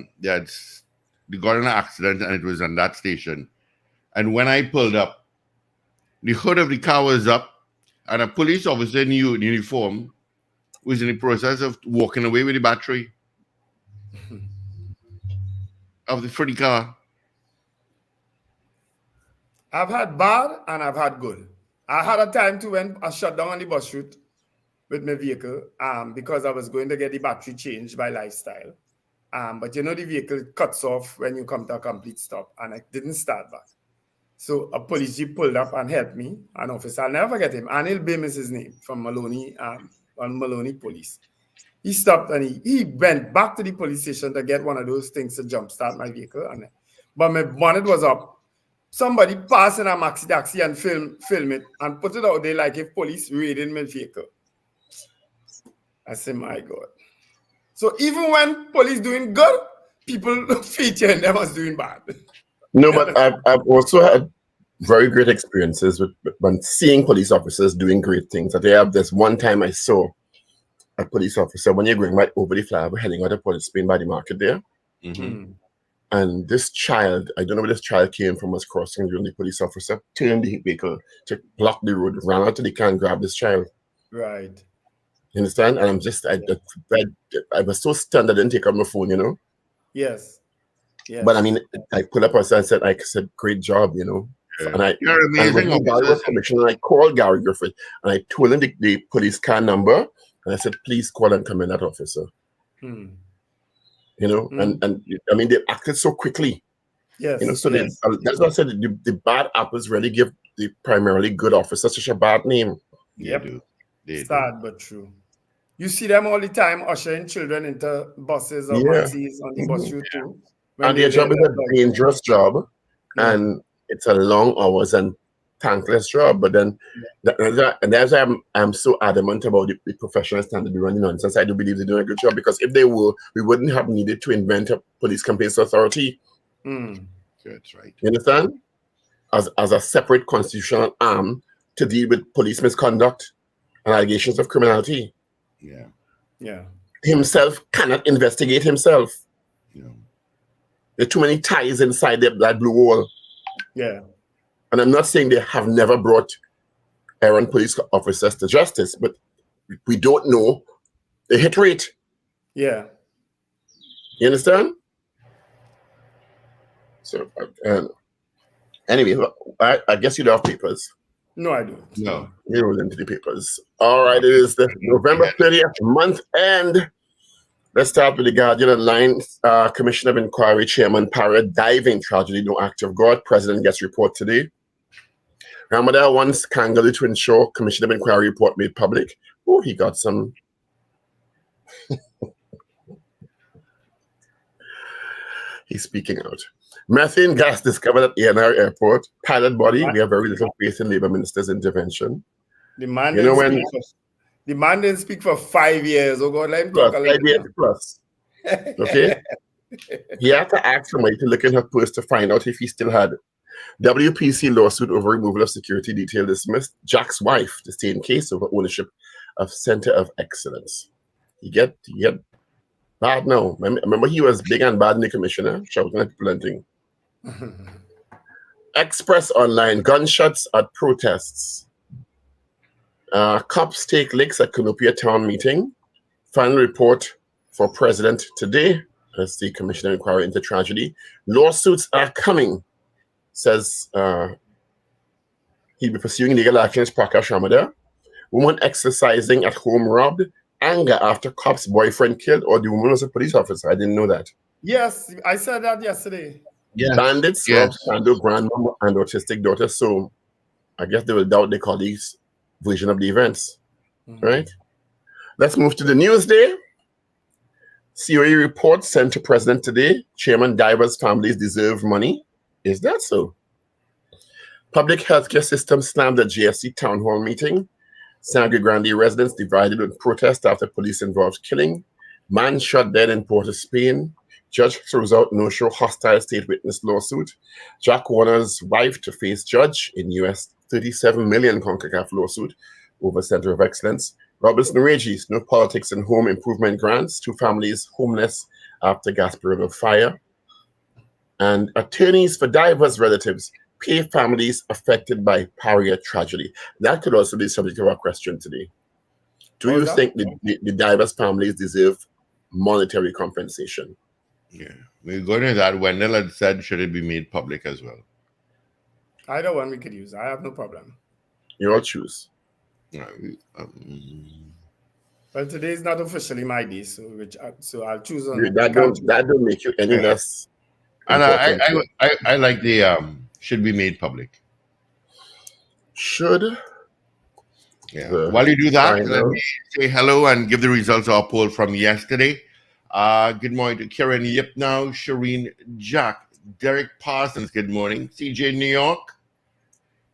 in an accident and it was on that station. And when I pulled up, the hood of the car was up and a police officer in uniform was in the process of walking away with the battery of the free car. I've had bad and I've had good. I had a time too when I shut down on the bus route with my vehicle because I was going to get the battery changed by Lifestyle. But you know, the vehicle cuts off when you come to a complete stop and I didn't start back. So a police jeep pulled up and helped me. An officer, I'll never forget him. Anil Bim is his name, from Maloney, on Maloney Police. He stopped and he went back to the police station to get one of those things to jumpstart my vehicle. But my bonnet was up. Somebody passed in a maxi taxi and film it and put it out there like if police raided my vehicle. I say, my God. So even when police doing good, people feature in them as doing bad. No, but I've also had very great experiences with when seeing police officers doing great things. I have this one time I saw a police officer when you're going right over the flyover, heading out of Port Spain by the market there. Mm-hmm. And this child, I don't know where this child came from, was crossing during the police officer, turned the vehicle to block the road, ran out to the car and grabbed this child. Right. You understand? And I'm just, I was so stunned I didn't take out my phone, you know? Yes. Yes. But I mean, I put up and said, great job, you know? Yeah. And when Gary was commissioner, I called Gary Griffith and I told him the police car number and I said, please call and come in, that officer. You know, and I mean, they acted so quickly. Yes. You know, so that's why I said the bad apples really give the primarily good officers such a bad name. Yep. They sad but true. You see them all the time ushering children into buses or maxis on the bus route too. And their job is a dangerous job, and it's a long hours and thankless job. But then, and that's why I'm so adamant about the professional standard be running nonsense. I do believe they're doing a good job, because if they were, we wouldn't have needed to invent a police complaints authority. That's right. You understand? As a separate constitutional arm to deal with police misconduct and allegations of criminality. Yeah. Himself cannot investigate himself. Yeah. There are too many ties inside that blue wall. Yeah. And I'm not saying they have never brought errant police officers to justice, but we don't know the hit rate. Yeah. You understand? So, anyway, I guess you don't have papers. No, I don't. No. We roll into the papers. All right, it is the November 30th month end. Let's start with the Guardian online. Commission of Inquiry Chairman Paria diving tragedy, no act of God. President gets report today. Ramadan wants Kangaroo to ensure Commission of Inquiry report made public. Oh, he got some. He's speaking out. Methane gas discovered at ANR Airport. Pilot body. We have very little faith in Labour Minister's intervention. The man, you know, when The man didn't speak for 5 years. Oh God, let him talk Plus, a little 5 years bit. plus. Okay? He had to ask somebody to look in her purse to find out if he still had WPC lawsuit over removal of security detail dismissed. Jack's wife to stay in case over ownership of Center of Excellence. You get bad now. Remember he was big and bad in the commissioner, shouting at people and thing. Express Online, gunshots at protests. Cops take licks at Canopia town meeting. Final report for president today as the commissioner inquiry into tragedy. Lawsuits are coming, says he'll be pursuing legal actions. Prakash Ramada. Woman exercising at home robbed. Anger after cop's boyfriend killed, or the woman was a police officer. I didn't know that. Yes, I said that yesterday. Yes. Bandits robbed Sando grandmother and autistic daughter. So I guess they will doubt the colleagues' version of the events. Right? Let's move to the news day. COE report sent to president today. Chairman Divers families deserve money. Is that so? Public healthcare system slammed at GFC town hall meeting. Sangre Grande residents divided with protest after police-involved killing. Man shot dead in Port of Spain. Judge throws out no-show hostile state witness lawsuit. Jack Warner's wife to face judge in US $37 million CONCACAF lawsuit over Center of Excellence. Robertson Regis, no politics and home improvement grants. 2 families homeless after Gasparilla fire. And attorneys for divers relatives pay families affected by Paria tragedy. That could also be subject to our question today. Do you think the divers families deserve monetary compensation? Yeah, we're going to that. Wendell had said, should it be made public as well? Either one we could use. I have no problem. You all choose. Well, today is not officially my day, so I'll choose on that. Don't make you any less. And I like the should be made public. Should. Yeah. While you do that, let me say hello and give the results of our poll from yesterday. Good morning to Karen Yipnow, Shireen Jack, Derek Parsons, good morning. CJ New York,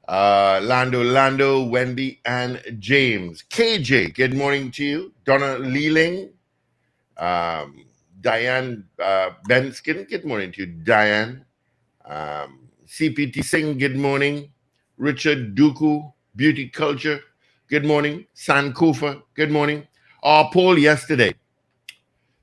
Lando, Wendy, and James. KJ, good morning to you. Donna Leeling, Diane Benskin, good morning to you. Diane. CPT Singh, good morning. Richard Duku, Beauty Culture, good morning. Sankofa, good morning. Our poll yesterday.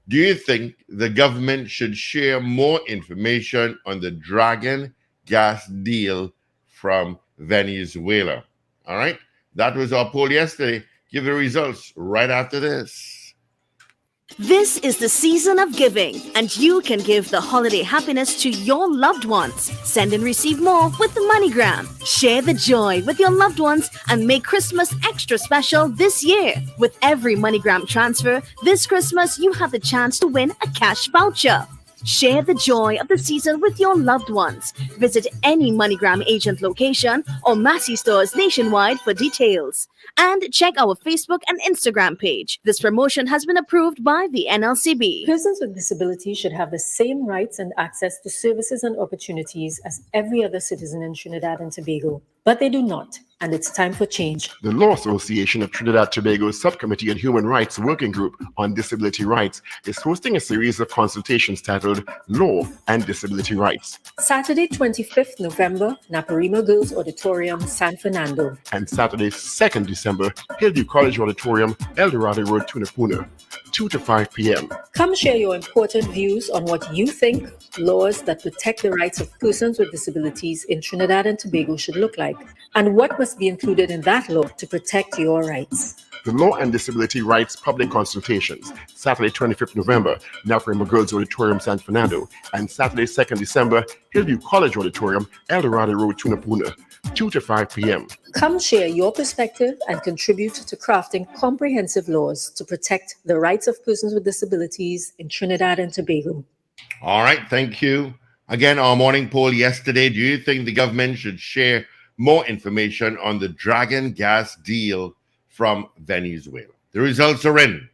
Do you think the government should share more information on the Dragon gas deal from Venezuela? All right. That was our poll yesterday. Give the results right after this. This is the season of giving, and you can give the holiday happiness to your loved ones. Send and receive more with the MoneyGram. Share the joy with your loved ones and make Christmas extra special this year. With every MoneyGram transfer, this Christmas you have the chance to win a cash voucher. Share the joy of the season with your loved ones. Visit any MoneyGram agent location or Massey stores nationwide for details. And check our Facebook and Instagram page. This promotion has been approved by the NLCB. Persons with disabilities should have the same rights and access to services and opportunities as every other citizen in Trinidad and Tobago. But they do not, and it's time for change. The Law Association of Trinidad Tobago's Subcommittee on Human Rights Working Group on Disability Rights is hosting a series of consultations titled Law and Disability Rights. Saturday, 25th November, Naparima Girls Auditorium, San Fernando. And Saturday, 2nd December, Hillview College Auditorium, El Dorado Road, Tunapuna, 2 to 5 p.m. Come share your important views on what you think laws that protect the rights of persons with disabilities in Trinidad and Tobago should look like, and what must be included in that law to protect your rights. The Law and Disability Rights Public Consultations, Saturday, 25th November, Naparima Girls Auditorium, San Fernando, and Saturday, 2nd December, Hillview College Auditorium, El Dorado Road, Tunapuna, 2 to 5 p.m. Come share your perspective and contribute to crafting comprehensive laws to protect the rights of persons with disabilities in Trinidad and Tobago. All right, thank you. Again, our morning poll yesterday, do you think the government should share more information on the Dragon gas deal from Venezuela? The results are in.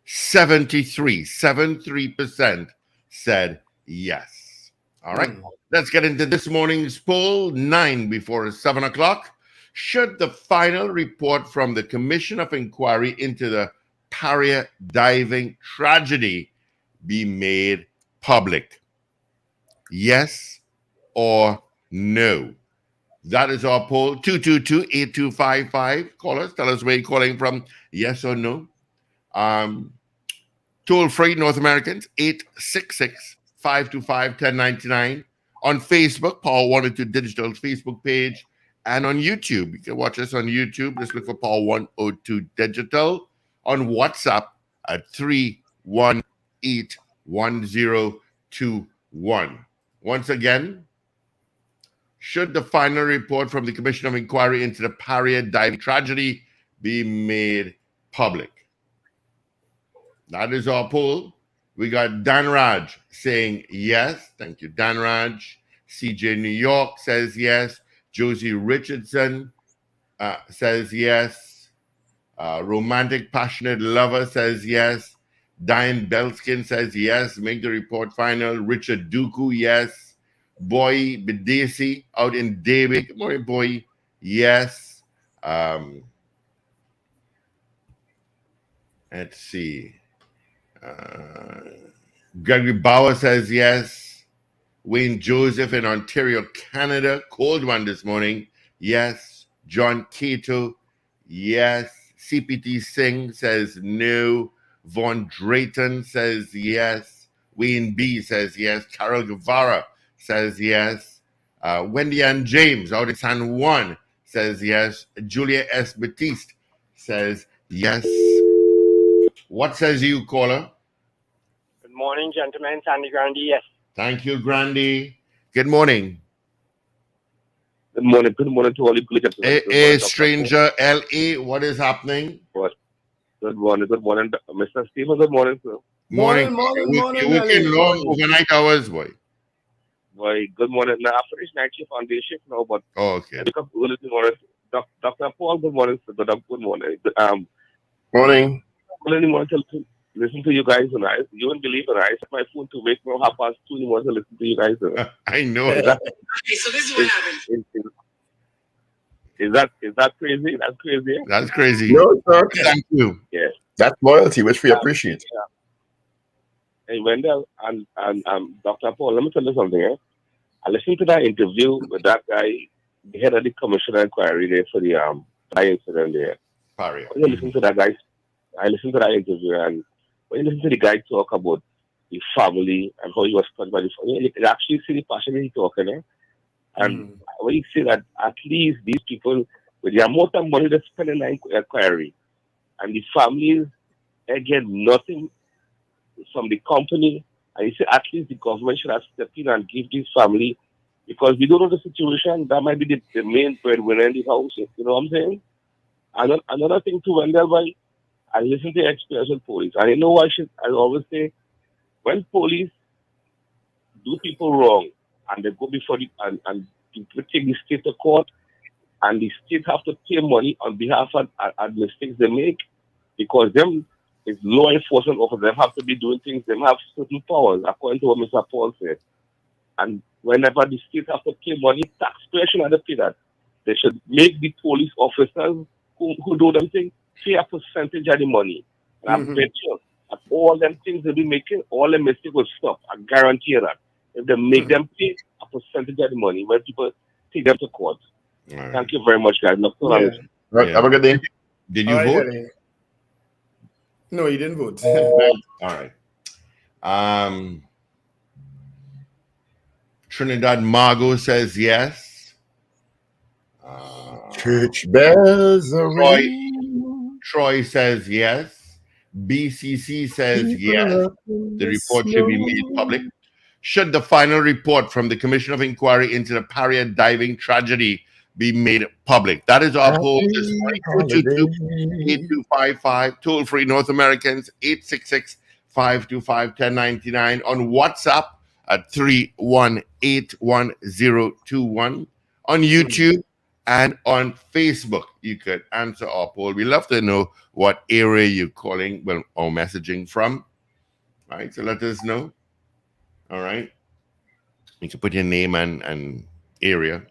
73% said yes. All right, let's get into this morning's poll. 9 before 7 o'clock. Should the final report from the Commission of Inquiry into the Paria diving tragedy be made public? Yes or no? That is our poll. 222-8255. Call us. Tell us where you're calling from. Yes or no? Toll free North Americans, 866-525-1099. On Facebook, Power 102 Digital Facebook page. And on YouTube, you can watch us on YouTube. Just look for Power 102 Digital. On WhatsApp at 318-1021. Once again, should the final report from the Commission of Inquiry into the Paria diving tragedy be made public? That is our poll. We got Dan Raj saying yes. Thank you, Dan Raj. CJ New York says yes. Josie Richardson says yes. Romantic Passionate Lover says yes. Diane Belskin says yes. Make the report final. Richard Duku, yes. Boy Bidesi out in David. Good morning, boy. Yes. Let's see. Gregory Bauer says yes. Wayne Joseph in Ontario, Canada. Cold one this morning. Yes. John Cato. Yes. CPT Singh says no. Von Drayton says yes. Wayne B says yes. Carol Guevara says yes. Wendy Ann James out in San Juan says yes. Julia S. Batiste says yes. What says you, caller? Good morning, gentlemen. Sandy Grandy, yes. Thank you, Grandy. Good morning. Good morning. Good morning to all the political. Hey, stranger, LA, what is happening? Good morning. Good morning, Mr. Stephen. Good morning, sir. Morning, You're working long overnight hours, boy. Boy, good morning. Now, I finished night shift on day shift now, but okay. I wake up early this morning. Dr. Paul, good morning, sir. Good morning. Morning. Early in the morning to listen to you guys, and you wouldn't believe it. I set my phone to wake me up 2:30 in the morning to listen to you guys. I know. Okay, so this is what happened. Is that crazy? That's crazy. That's crazy. No, sir. Thank you. Yes. That's loyalty, which we appreciate. Hey, Wendell and Dr. Paul, let me tell you something. I listened to that interview with that guy, the head of the commission inquiry there for the incident there. Paria. When you listen to that guy, I listened to that interview, and when you listen to the guy talk about the family and how he was taught by the family, you actually see the passion he's talking. And when you see that at least these people, with the amount of money they spend in the inquiry, and the families, they get nothing from the company, and you say at least the government should have stepped in and give this family, because we don't know the situation, that might be the main breadwinner in the house. You know what I'm saying? And another thing too, Wendell, I listen to experience with police, and you know I always say, when police do people wrong, and they go before and people take the state to court, and the state have to pay money on behalf of mistakes they make, because them is law enforcement officers, them have to be doing things, them have certain powers, according to what Mr. Paul said. And whenever the state have to pay money, taxpayers should have to pay that. They should make the police officers who do them things pay a percentage of the money. And I bet you that all them things they'll be making, all the mistakes will stop. I guarantee you that. If they make them pay a percentage of the money when people take them to court. Right. Thank you very much, guys. Right. Have a good day. Did you vote? No, he didn't vote. All right. Trinidad Margot says yes. Church bells are Troy says yes. BCC says yes. The report should be made public. Should the final report from the Commission of Inquiry into the Paria diving tragedy be made public? That is our poll this morning. 222-8255. Toll free North Americans, 866-525-1099. On WhatsApp at 318-1021. On YouTube and on Facebook, you could answer our poll. We love to know what area you're calling or messaging from. All right, so let us know. All right. You can put your name and area.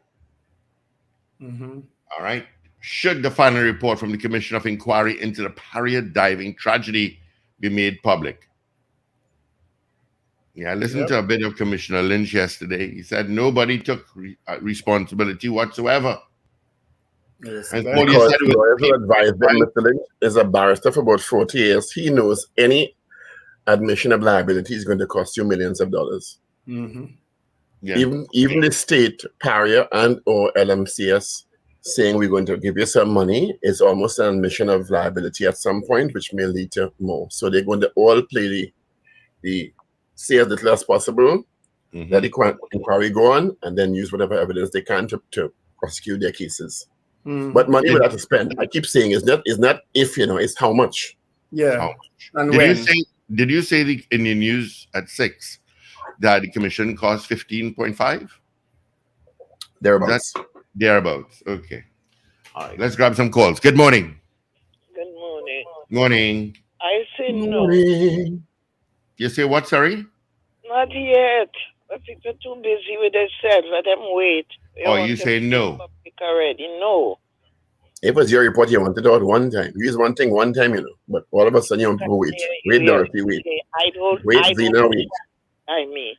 Mm-hmm. All right. Should the final report from the Commission of Inquiry into the Paria diving tragedy be made public? Yeah, I listened Yep. to a bit of Commissioner Lynch yesterday. He said nobody took responsibility whatsoever. And Paul, you Because said it was lawyers will people, advise them, right? Mr. Lynch is a barrister for about 40 years. He knows any admission of liability is going to cost you millions of dollars. Mm-hmm. Yeah. Even the state, Paria and or LMCS saying we're going to give you some money is almost an admission of liability at some point, which may lead to more. So they're going to all play the say as little as possible, let the inquiry go on, and then use whatever evidence they can to prosecute their cases. Mm-hmm. But money will have to spend. I keep saying it's not if, it's how much. Yeah. How much? And Did you say in the news at 6 that the commission cost 15.5? Thereabouts. Thereabouts. Okay. All right. Let's grab some calls. Good morning. Good morning. Morning. I say no. Morning. You say what, sorry? Not yet. But people too busy with themselves. Let them wait. You say no. Public already. No. It was your report you wanted out one time. You use one thing one time, but all of a sudden you people wait. Wait, Dorothy, wait. I don't. Wait, Zena, wait. I mean.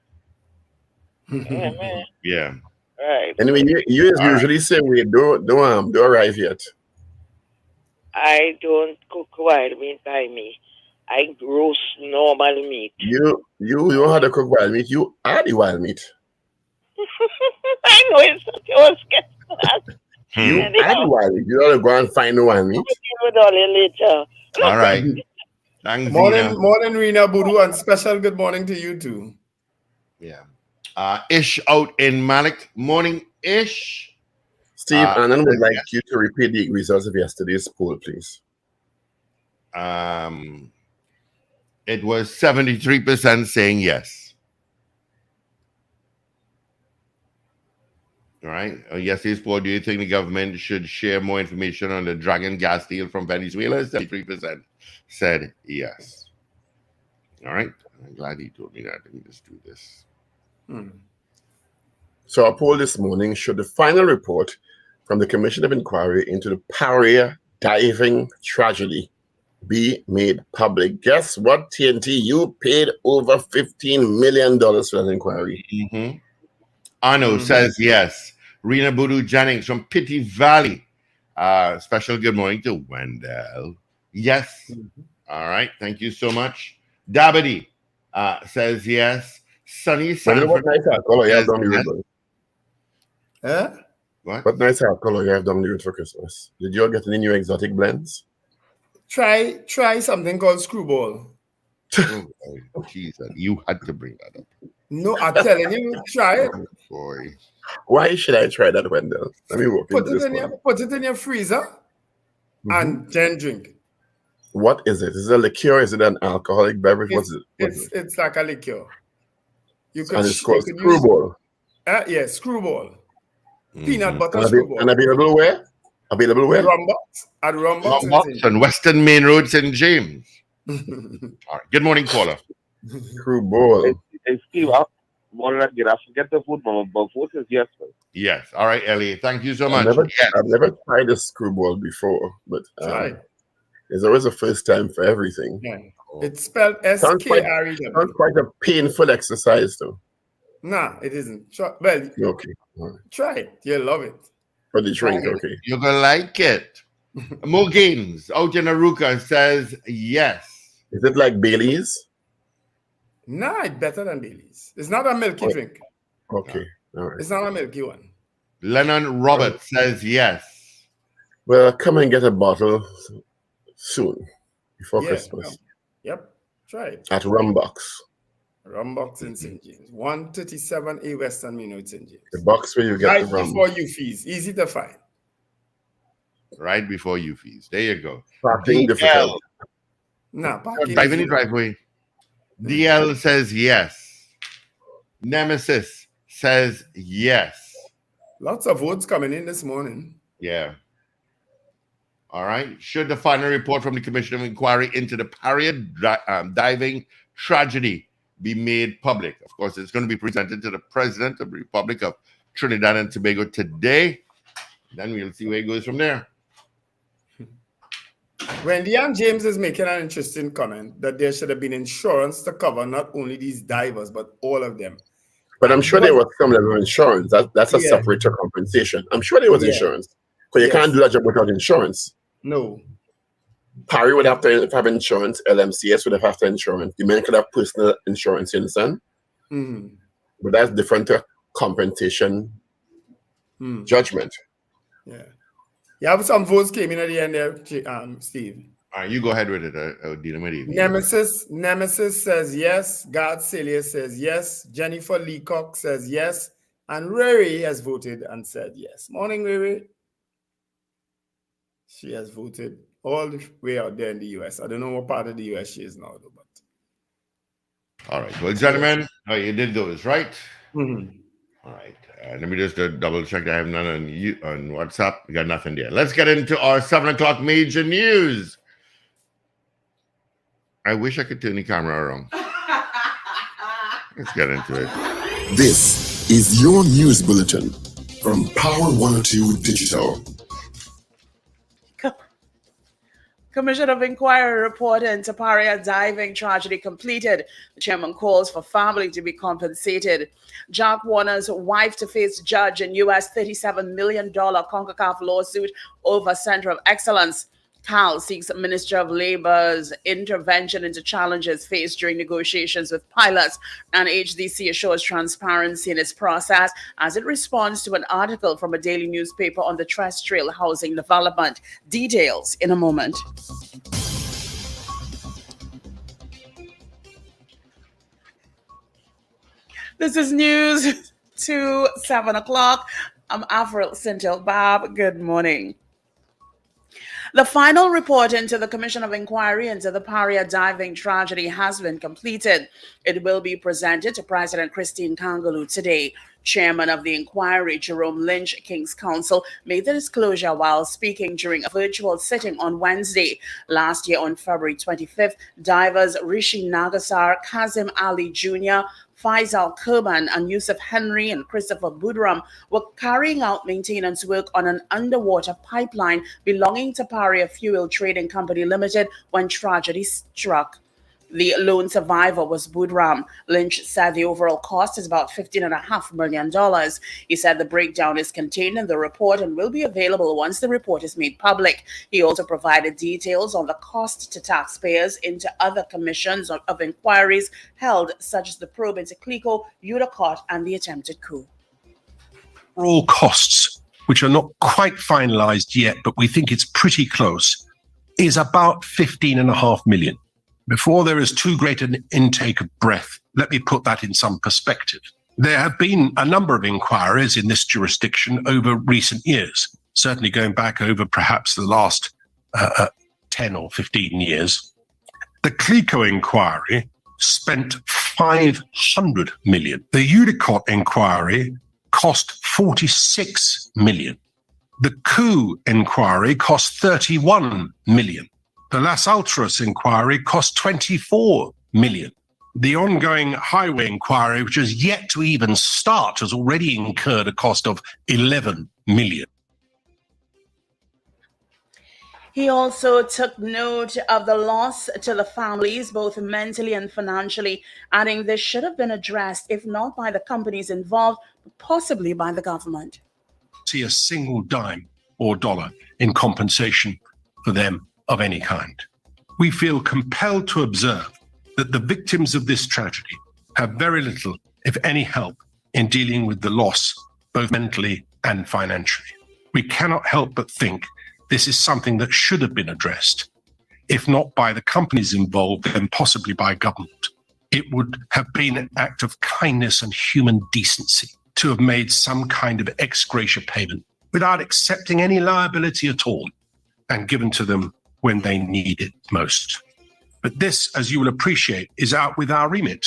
Yeah. Right. Anyway, you usually say wait, don't arrive yet. I don't cook wild meat by me. I roast normal meat. You don't have to cook wild meat. You are the wild meat. I know it's not yours. You are the wild meat. You don't go and find the wild meat. With all you later. All right. Thanks, morning, Rena Budu, and special good morning to you too. Yeah. Ish out in Malik. Morning, Ish. Steve, Annan would like you to repeat the results of yesterday's poll, please. It was 73% saying yes. All right. Yesterday's poll, do you think the government should share more information on the Dragon gas deal from Venezuela? 73% said yes. All right. I'm glad he told me that. Let me just do this. So our poll this morning, should the final report from the Commission of Inquiry into the Paria diving tragedy be made public? Guess what, TNT? You paid over $15 million for that inquiry. Arno says yes. Rena Budu Jennings from Pity Valley. Special good morning to Wendell. Yes. All right. Thank you so much. Dabity says yes. Sunny Sanford. What nice color you have down the road? What nice color you have down the road for Christmas? Did you all get any new exotic blends? Try something called screwball. Oh, Jesus, you had to bring that up. No, I'm telling you, try it. Oh, boy. Why should I try that, Wendell? Let me walk Put into it this one. put it in your freezer and then drink it. What is it? Is it a liqueur? Is it an alcoholic beverage? What's it? It's like a liqueur. And it's called screwball. Yeah, screwball. Peanut butter screwball. And available where? Available where? At Rumbox. Rumbox on Western Main Road, St. James. All right. Good morning, caller. Screwball. Hey, Steve, morning again. I forget the food, Mama, but food is yes, man. Yes. All right, Ellie. Thank you so much. I've never tried a screwball before, but there's always a first time for everything. Yeah. It's spelled S-K-R-E. Sounds quite a painful exercise, though. Nah, it isn't. Okay. Try it. You'll love it. For the drink, okay. You're going to like it. Mo Gaines out in Aruka says yes. Is it like Bailey's? Nah, it's better than Bailey's. It's not a milky drink. Okay. All right. It's not a milky one. Lennon Roberts says yes. Well, come and get a bottle soon, before Christmas. Yep. Try it. At Rumbox. Rumbox in St. James. 137A Western Main Road, St. James. The box where you get the rum. Before you fees. Easy to find. Right before you fees. There you go. Parking difficult. Nah, drive in the driveway. DL says yes. Nemesis says yes. Lots of votes coming in this morning. Yeah. All right. Should the final report from the Commission of Inquiry into the Paria diving tragedy be made public? Of course, it's going to be presented to the President of the Republic of Trinidad and Tobago today. then we'll see where it goes from there. Wendy and James is making an interesting comment that there should have been insurance to cover not only these divers, but all of them. But I'm sure there was some level of insurance. That's a separate compensation. I'm sure there was insurance. Because you can't do that job without insurance. No. Paria would have to have insurance. LMCS would have to insurance. The men could have personal insurance, you understand? Mm-hmm. But that's different to compensation judgment. Yeah. You have some votes came in at the end there, Steve. All right, you go ahead with it. I'll deal with it. Nemesis says yes. God Celia says yes. Jennifer Leacock says yes. And Riri has voted and said yes. Morning, Riri. She has voted all the way out there in the US. I don't know what part of the US she is now, though. But all right. Well, gentlemen, you did those, right? Mm-hmm. All right. Let me just double check that I have none on WhatsApp. We got nothing there. Let's get into our 7 o'clock major news. I wish I could turn the camera around. Let's get into it. This is your news bulletin from Power 102 Digital. Commission of Inquiry report into Paria diving tragedy completed. The chairman calls for family to be compensated. Jack Warner's wife to face judge in U.S. $37 million CONCACAF lawsuit over Center of Excellence. Cal seeks Minister of Labor's intervention into challenges faced during negotiations with pilots, and HDC assures transparency in its process as it responds to an article from a daily newspaper on the terrestrial housing development. Details in a moment. This is news to 7 o'clock. I'm Avril Sintel Bab. Good morning. The final report into the Commission of Inquiry into the Paria diving tragedy has been completed. It will be presented to President Christine Kangaloo today. Chairman of the inquiry, Jerome Lynch, King's Counsel, made the disclosure while speaking during a virtual sitting on Wednesday. Last year, on February 25th, divers Rishi Nagasar, Kazim Ali Jr., Faisal Kurban, and Yusuf Henry and Christopher Budram were carrying out maintenance work on an underwater pipeline belonging to Paria Fuel Trading Company Limited when tragedy struck. The lone survivor was Budram. Lynch said the overall cost is about $15.5 million. He said the breakdown is contained in the report and will be available once the report is made public. He also provided details on the cost to taxpayers into other commissions of inquiries held, such as the probe into Clico, Udacot, and the attempted coup. All costs, which are not quite finalized yet, but we think it's pretty close, is about $15.5 million. Before there is too great an intake of breath, let me put that in some perspective. There have been a number of inquiries in this jurisdiction over recent years, certainly going back over perhaps the last 10 or 15 years. The Clico inquiry spent $500 million. The Udacot inquiry cost $46 million. The coup inquiry cost $31 million. The Las Ultras inquiry cost $24 million. The ongoing highway inquiry, which has yet to even start, has already incurred a cost of $11 million. He also took note of the loss to the families, both mentally and financially, adding this should have been addressed, if not by the companies involved, but possibly by the government. See a single dime or dollar in compensation for them of any kind. We feel compelled to observe that the victims of this tragedy have very little, if any, help in dealing with the loss, both mentally and financially. We cannot help but think this is something that should have been addressed, if not by the companies involved, then possibly by government. It would have been an act of kindness and human decency to have made some kind of ex gratia payment without accepting any liability at all and given to them when they need it most. But this, as you will appreciate, is out with our remit.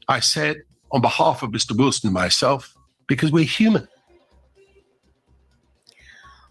I say it on behalf of Mr. Wilson and myself because we're human.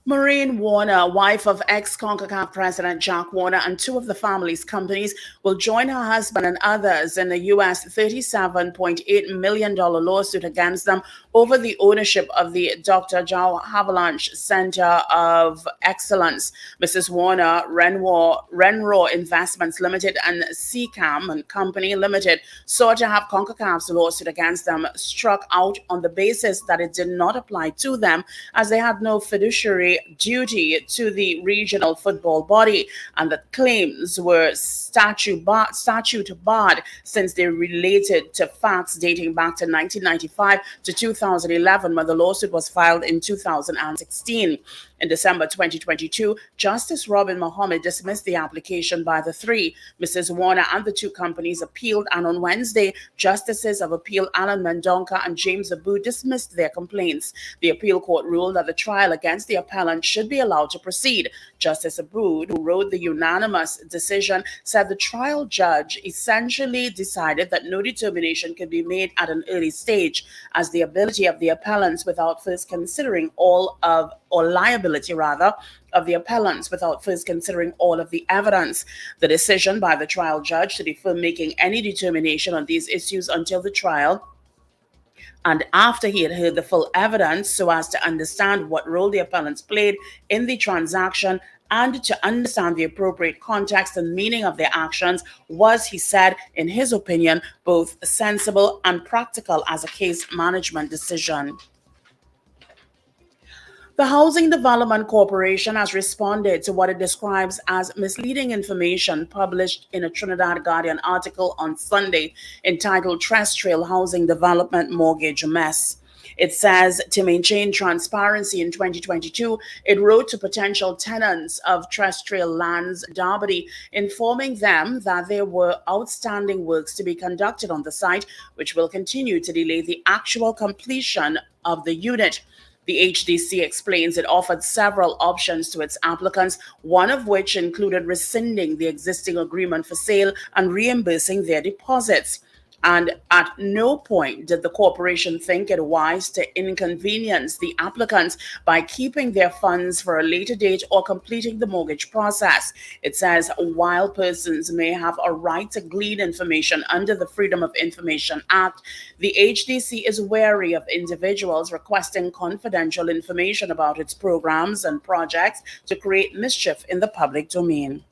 Maureen Warner, wife of ex-CONCACAF President Jack Warner, and two of the family's companies will join her husband and others in a U.S. $37.8 million lawsuit against them over the ownership of the Dr. Joe Havilanche Center of Excellence. Mrs. Warner, Renro Investments Limited, and CCAM and Company Limited sought to have CONCACAF's lawsuit against them struck out on the basis that it did not apply to them, as they had no fiduciary duty to the regional football body, and that claims were statute barred since they related to facts dating back to 1995 to 2011, when the lawsuit was filed in 2016. In December 2022, Justice Robin Mohammed dismissed the application by the three. Mrs. Warner and the two companies appealed, and on Wednesday, Justices of Appeal Alan Mendonca and James Abu dismissed their complaints. The appeal court ruled that the trial against the appellant should be allowed to proceed. Justice Abu, who wrote the unanimous decision, said the trial judge essentially decided that no determination could be made at an early stage, as the ability of the appellants without first considering liability of the appellants without first considering all of the evidence. The decision by the trial judge to defer making any determination on these issues until the trial and after he had heard the full evidence, so as to understand what role the appellants played in the transaction and to understand the appropriate context and meaning of their actions, was, he said, in his opinion, both sensible and practical as a case management decision. The Housing Development Corporation has responded to what it describes as misleading information published in a Trinidad Guardian article on Sunday entitled Terrestrial Housing Development Mortgage Mess. It says to maintain transparency in 2022, it wrote to potential tenants of Terrestrial Lands Derby, informing them that there were outstanding works to be conducted on the site, which will continue to delay the actual completion of the unit. The HDC explains it offered several options to its applicants, one of which included rescinding the existing agreement for sale and reimbursing their deposits. And at no point did the corporation think it wise to inconvenience the applicants by keeping their funds for a later date or completing the mortgage process. It says while persons may have a right to glean information under the Freedom of Information Act, the HDC is wary of individuals requesting confidential information about its programs and projects to create mischief in the public domain.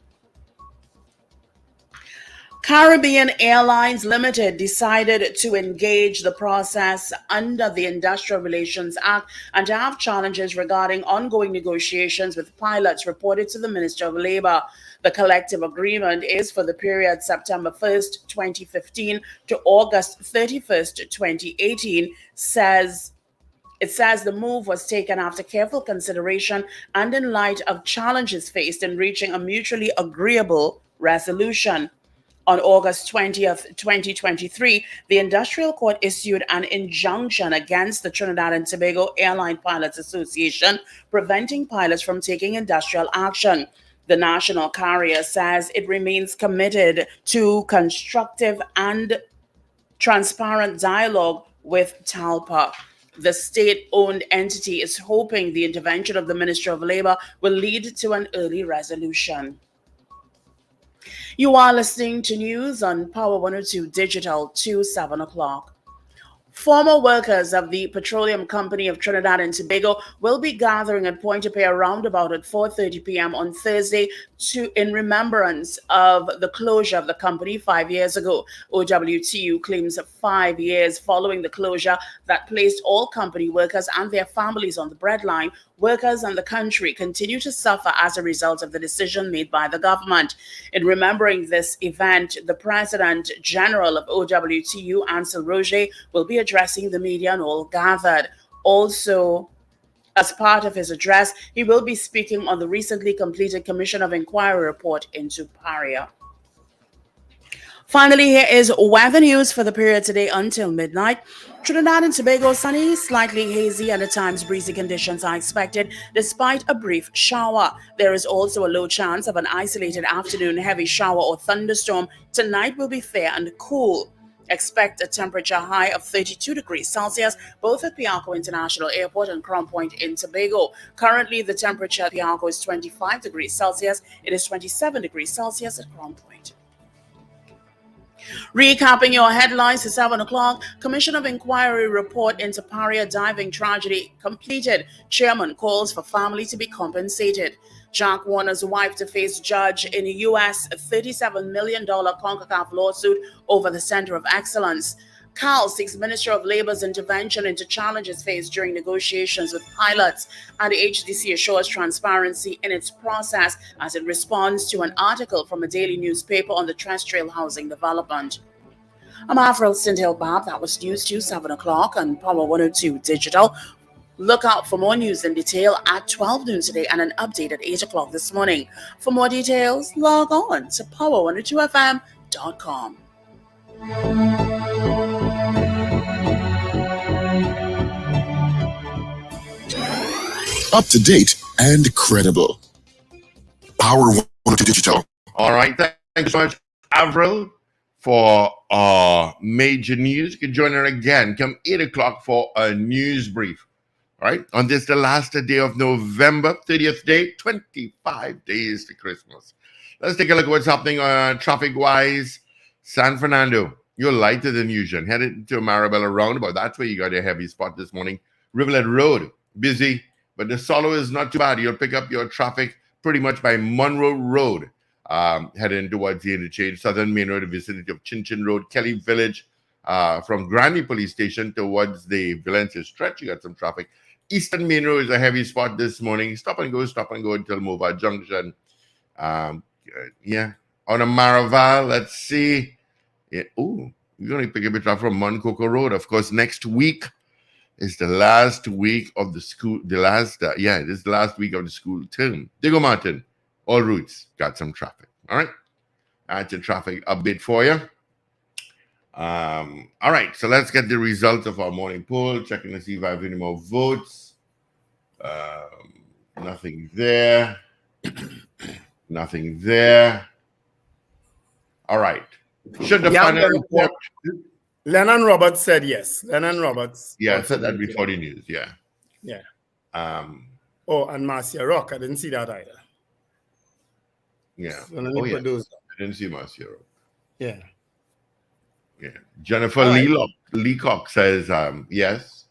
Caribbean Airlines Limited decided to engage the process under the Industrial Relations Act and to have challenges regarding ongoing negotiations with pilots, reported to the Minister of Labor. The collective agreement is for the period September 1st, 2015 to August 31st, 2018, It says the move was taken after careful consideration and in light of challenges faced in reaching a mutually agreeable resolution. On August 20th, 2023, the Industrial Court issued an injunction against the Trinidad and Tobago Airline Pilots Association, preventing pilots from taking industrial action. The national carrier says it remains committed to constructive and transparent dialogue with TALPA. The state-owned entity is hoping the intervention of the Ministry of Labor will lead to an early resolution. You are listening to news on Power 102 Digital to 7 o'clock. Former workers of the Petroleum Company of Trinidad and Tobago will be gathering at Pointe-a-Pierre roundabout at 4:30 p.m. on Thursday in remembrance of the closure of the company 5 years ago. OWTU claims 5 years following the closure that placed all company workers and their families on the breadline. Workers and the country continue to suffer as a result of the decision made by the government. In remembering this event, the President General of OWTU, Ansel Roger, will be addressing the media and all gathered. Also, as part of his address, he will be speaking on the recently completed Commission of Inquiry report into Paria. Finally, here is weather news for the period today until midnight. Trinidad and Tobago, sunny, slightly hazy, and at times breezy conditions are expected, despite a brief shower. There is also a low chance of an isolated afternoon heavy shower or thunderstorm. Tonight will be fair and cool. Expect a temperature high of 32 degrees Celsius, both at Piarco International Airport and Crown Point in Tobago. Currently, the temperature at Piarco is 25 degrees Celsius. It is 27 degrees Celsius at Crown Point. Recapping your headlines at 7 o'clock, Commission of Inquiry report into Paria diving tragedy completed. Chairman calls for family to be compensated. Jack Warner's wife to face judge in a U.S. $37 million CONCACAF lawsuit over the Center of Excellence. Cal seeks Ministry of Labor's intervention into challenges faced during negotiations with pilots, and the HDC assures transparency in its process as it responds to an article from a daily newspaper on the terrestrial housing development. I'm Avril Sindel-Bob. That was News 2, 7 o'clock on Power 102 Digital. Look out for more news in detail at 12 noon today and an update at 8 o'clock this morning. For more details, log on to power102fm.com. Up to date and credible. Power 102 Digital. All right. Thanks so much, Avril, for major news. You can join her again come 8 o'clock for a news brief. All right. On this, the last day of November, 30th day, 25 days to Christmas. Let's take a look at what's happening traffic-wise. San Fernando, you're lighter than usual. Headed to Marabella roundabout. That's where you got a heavy spot this morning. Rivulet Road, busy, but the solo is not too bad. You'll pick up your traffic pretty much by Monroe Road, heading towards the interchange. Southern Main Road, the vicinity of Chin Chin Road, Kelly Village, from Granby Police Station towards the Valencia stretch. You got some traffic. Eastern Main Road is a heavy spot this morning. Stop and go until Mova Junction. On a Maraval, let's see. Yeah, you're going to pick up a traffic from Moncoco Road. Of course, next week is the last week of the school. This is the last week of the school term. Diego Martin, all routes got some traffic. All right. That's a traffic update for you. All right, so let's get the results of our morning poll. Checking to see if I have any more votes. Nothing there. Nothing there. All right. Should the final report? Lennon Roberts said yes. Lennon Roberts. Yeah, I said that before the news. Yeah. Yeah. And Marcia Rock. I didn't see that either. Yeah. So I didn't see Marcia Rock. Yeah. Yeah. Jennifer Leacock says yes.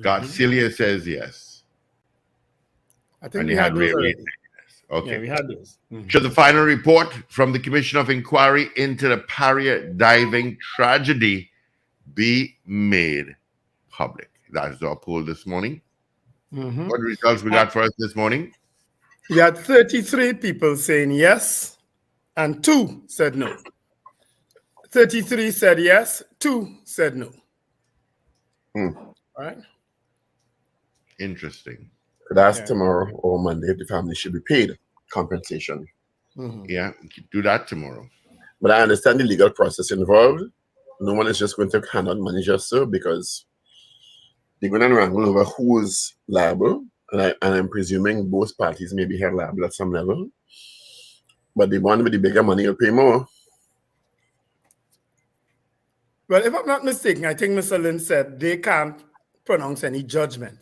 Garcilia says yes. I think we had those already. Okay. Yeah, we had those. Should the final report from the Commission of Inquiry into the Paria diving tragedy be made public? That is our poll this morning. What results we got for us this morning? We had 33 people saying yes, and 2 said no. 33 said yes, 2 said no. All right. Interesting. That's tomorrow or Monday. The family should be paid compensation. Yeah, we could do that tomorrow. But I understand the legal process involved. No one is just going to hand out money just so, because they're going to wrangle over who's liable. And I'm presuming both parties may be held liable at some level. But the one with the bigger money will pay more. Well, if I'm not mistaken, I think Mr. Lynn said they can't pronounce any judgment.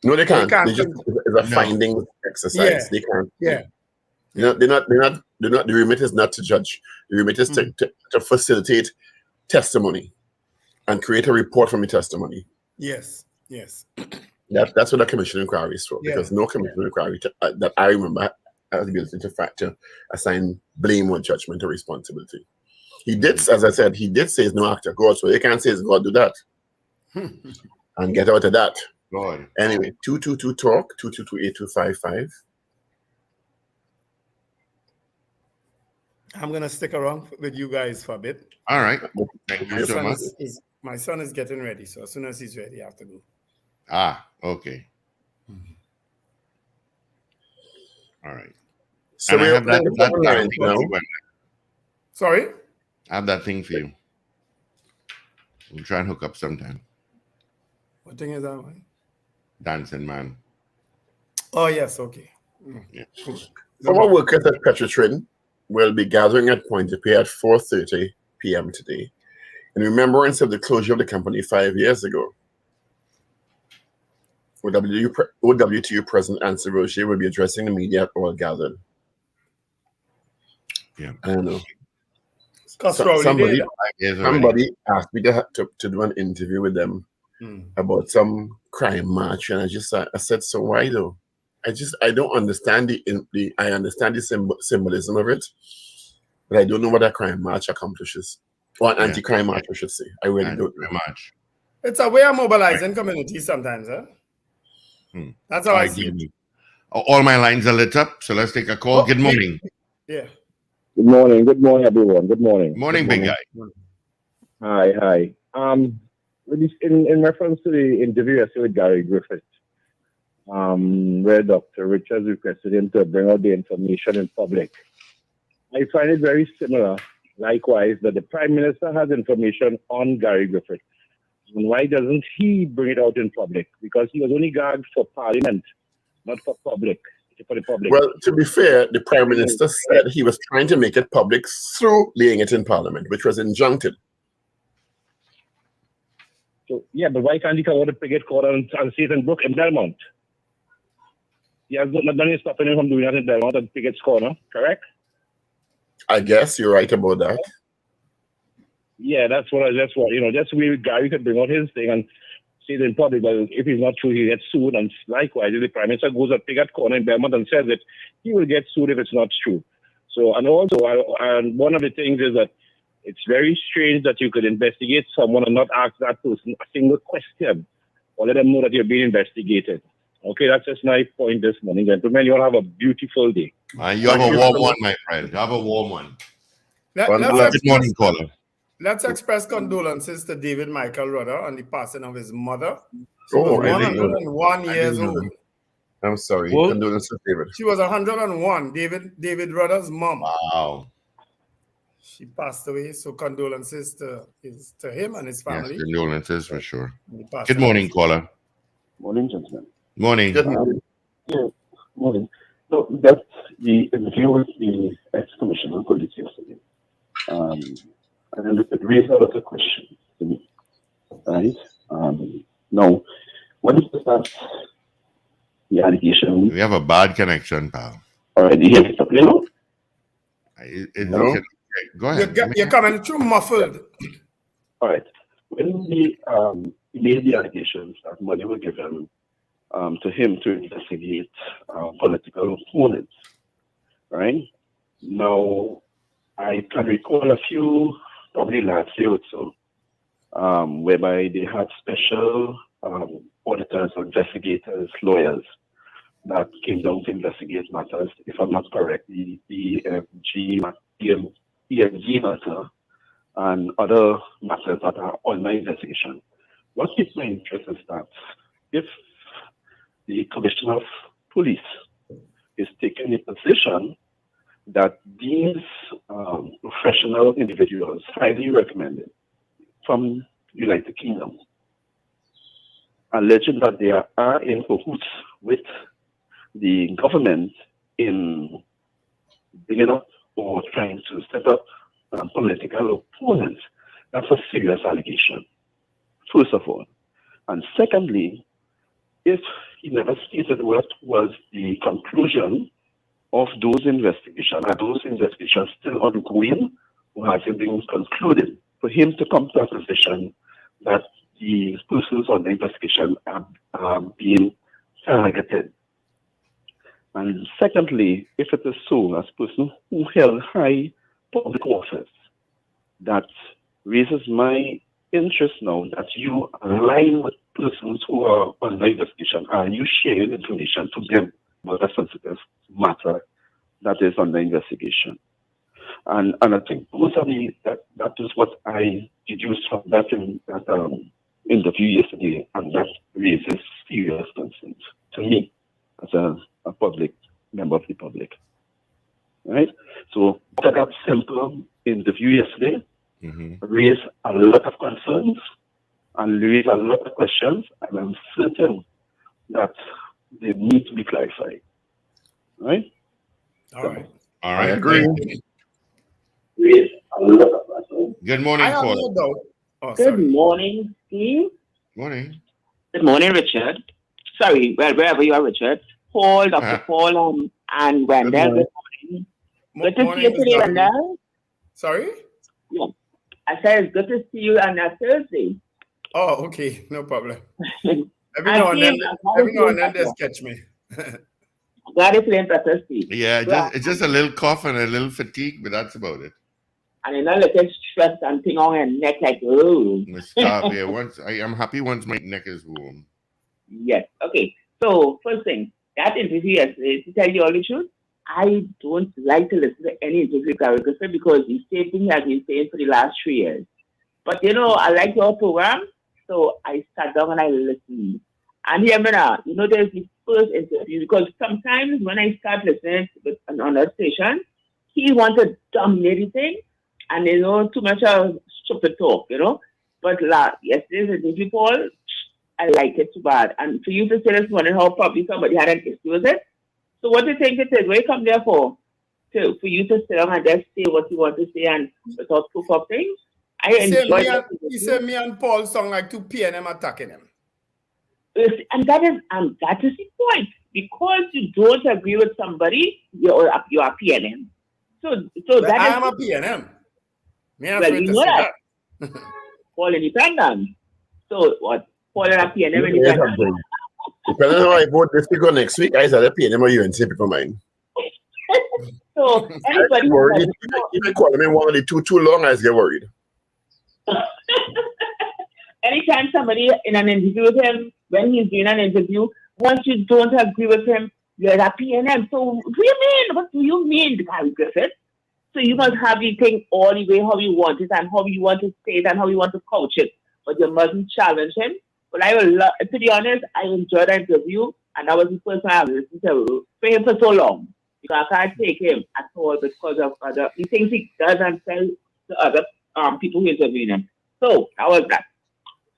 No, they can't. It's a finding exercise. They can't. Yeah. They're not. The remit is not to judge. The remit is to facilitate testimony and create a report from the testimony. Yes. That's what the commission inquiry is for. Because no commission inquiry that I remember has the ability to assign blame or judgment or responsibility. He did, as I said, say it's no act of God, so they can't say it's God do that and get out of that. God. Anyway, 222 talk 222-8255. I'm gonna stick around with you guys for a bit. All right. Thank you so much. My son is getting ready, so as soon as he's ready, I have to go. Okay. All right. So we have that thing now. Sorry? I have that thing for you. We'll try and hook up sometime. What thing is that one? Dancing man. Oh, yes, okay. Yeah. Former workers at Petrotrin will be gathering at Point de Paix at 4:30 p.m. today in remembrance of the closure of the company 5 years ago. OWTU President Anthony Roche will be addressing the media at all gathered. Yeah. I don't know. Somebody Somebody asked me to do an interview with them about some crime march, and I said, so why though? I don't understand I understand the symbolism of it, but I don't know what a crime march accomplishes, or an anti-crime march, I should say. I really don't know. March. It's a way of mobilizing communities sometimes, huh? That's how I see it. All my lines are lit up, so let's take a call. Good morning. Yeah. Good morning. Good morning, everyone. Good morning. Morning, big guy. Hi. In reference to the interview yesterday with Gary Griffith, where Dr. Richards requested him to bring out the information in public, I find it very similar, likewise, that the Prime Minister has information on Gary Griffith. And why doesn't he bring it out in public? Because he was only gagged for Parliament, not for the public. Well, to be fair, the Prime Minister said he was trying to make it public through laying it in Parliament, which was injuncted. So, yeah, but why can't he come out to Piggott Court and see it in Belmont? He has nothing stopping him from doing that in Belmont and Piggott's Corner, correct? I guess you're right about that. Yeah, that's where Gary could bring out his thing and see it in public, but if he's not true, he gets sued. And likewise, if the Prime Minister goes up Piggott Corner in Belmont and says it, he will get sued if it's not true. So, and also, one of the things is that it's very strange that you could investigate someone and not ask that person a single question or let them know that you're being investigated. Okay, that's just my point this morning, gentlemen. You all have a beautiful day. You have a warm one, my friend. You have a warm one. Good morning, caller. Let's express condolences to David Michael Rudder on the passing of his mother. She Oh, was really? 101 years old. I'm sorry. What? Condolences, David. She was 101. David Rudder's mom. Wow. She passed away. So condolences to him and his family. Yes, condolences for sure. Good morning, caller. Morning, gentlemen. Morning. Good morning. Morning. So that's the interview with the ex-commissioner of police yesterday. And then it raised a lot of questions to me. Right? Now, what is the allegation? We have a bad connection, pal. All right, you hear me properly now? No. Go ahead. You're coming through muffled. All right. When he made the allegations that money was given to him to investigate political opponents, right? Now, I can recall a few, probably last year or so, whereby they had special auditors, investigators, lawyers that came down to investigate matters. If I'm not correct, the EMG matter and other matters that are on my investigation. What keeps my interest is that if the Commissioner of Police is taking a position that these professional individuals, highly recommended from United Kingdom, alleging that they are in cahoots with the government in bringing up or trying to set up political opponents, that's a serious allegation, first of all. And secondly, if he never stated what was the conclusion of those investigations, are those investigations still ongoing or has it been concluded? For him to come to a position that the persons on the investigation are being targeted. And secondly, if it is so, as a person who held high public office, that raises my interest now that you align with persons who are on the investigation. Are you sharing information to them about a sensitive matter that is on the investigation? And I think most of that is what I deduced from that interview yesterday, and that raises serious concerns to me as a public member of the public. Right? So that simple interview yesterday raised a lot of concerns and raised a lot of questions, and I'm certain that they need to be clarified. Right? All right. I agree. Raised a lot of questions. Good morning, I have caller. no doubt. Oh, Good sorry. morning, Steve. Morning. Good morning, Richard. Sorry, wherever you are, Richard. Paul, Dr. Paul, and Wendell. Good morning. Good to see you today, Wendell. Sorry? Yeah. I said it's good to see you on that Thursday. Oh, okay. No problem. Every now and then, just catch me. Glad you're feeling better, Steve. Yeah, it's just a little cough and a little fatigue, but that's about it. And you know, little stress and thing on your neck, like, oh. Stop. Yeah, I'm happy once my neck is warm. Yes. Okay. So, first thing, that interview yesterday, to tell you all the truth, I don't like to listen to any interview because he's saying things he has been saying for the last 3 years. But, you know, I like your program, so I sat down and I listened. And here, you know, there's the first interview, because sometimes when I start listening with another station, he wants to dominate the thing, and you know, too much of stupid talk, you know. But yesterday's interview, Paul, I like it too bad. And for you to say this morning how probably somebody had an issue with it. So what do you think it is? What you come there for? For you to sit down and just say what you want to say and without proof of things? He said me and Paul sound like two PNM attacking him. And that is the point. Because you don't agree with somebody, you are PNM. So that I is am a PNM. Well, you know that. Paul independent. So what? Paul and a PNM independent. Depending on how I vote this week or next week, I said a PNM or UNC people mine. So anybody worried, if you call me one of the two too long, I get worried. Anytime somebody in an interview with him, when he's doing an interview, once you don't agree with him, you're a PNM. So what do you mean? What do you mean, Gary Griffith? So you must have the thing all the way how you want it and how you want to say it and how you want to coach it. But you mustn't challenge him. But to be honest, I enjoyed the interview, and that was the first time I've listened to him for so long. Because I can't take him at all because of the things he does and says to other people who interview him. So that was that.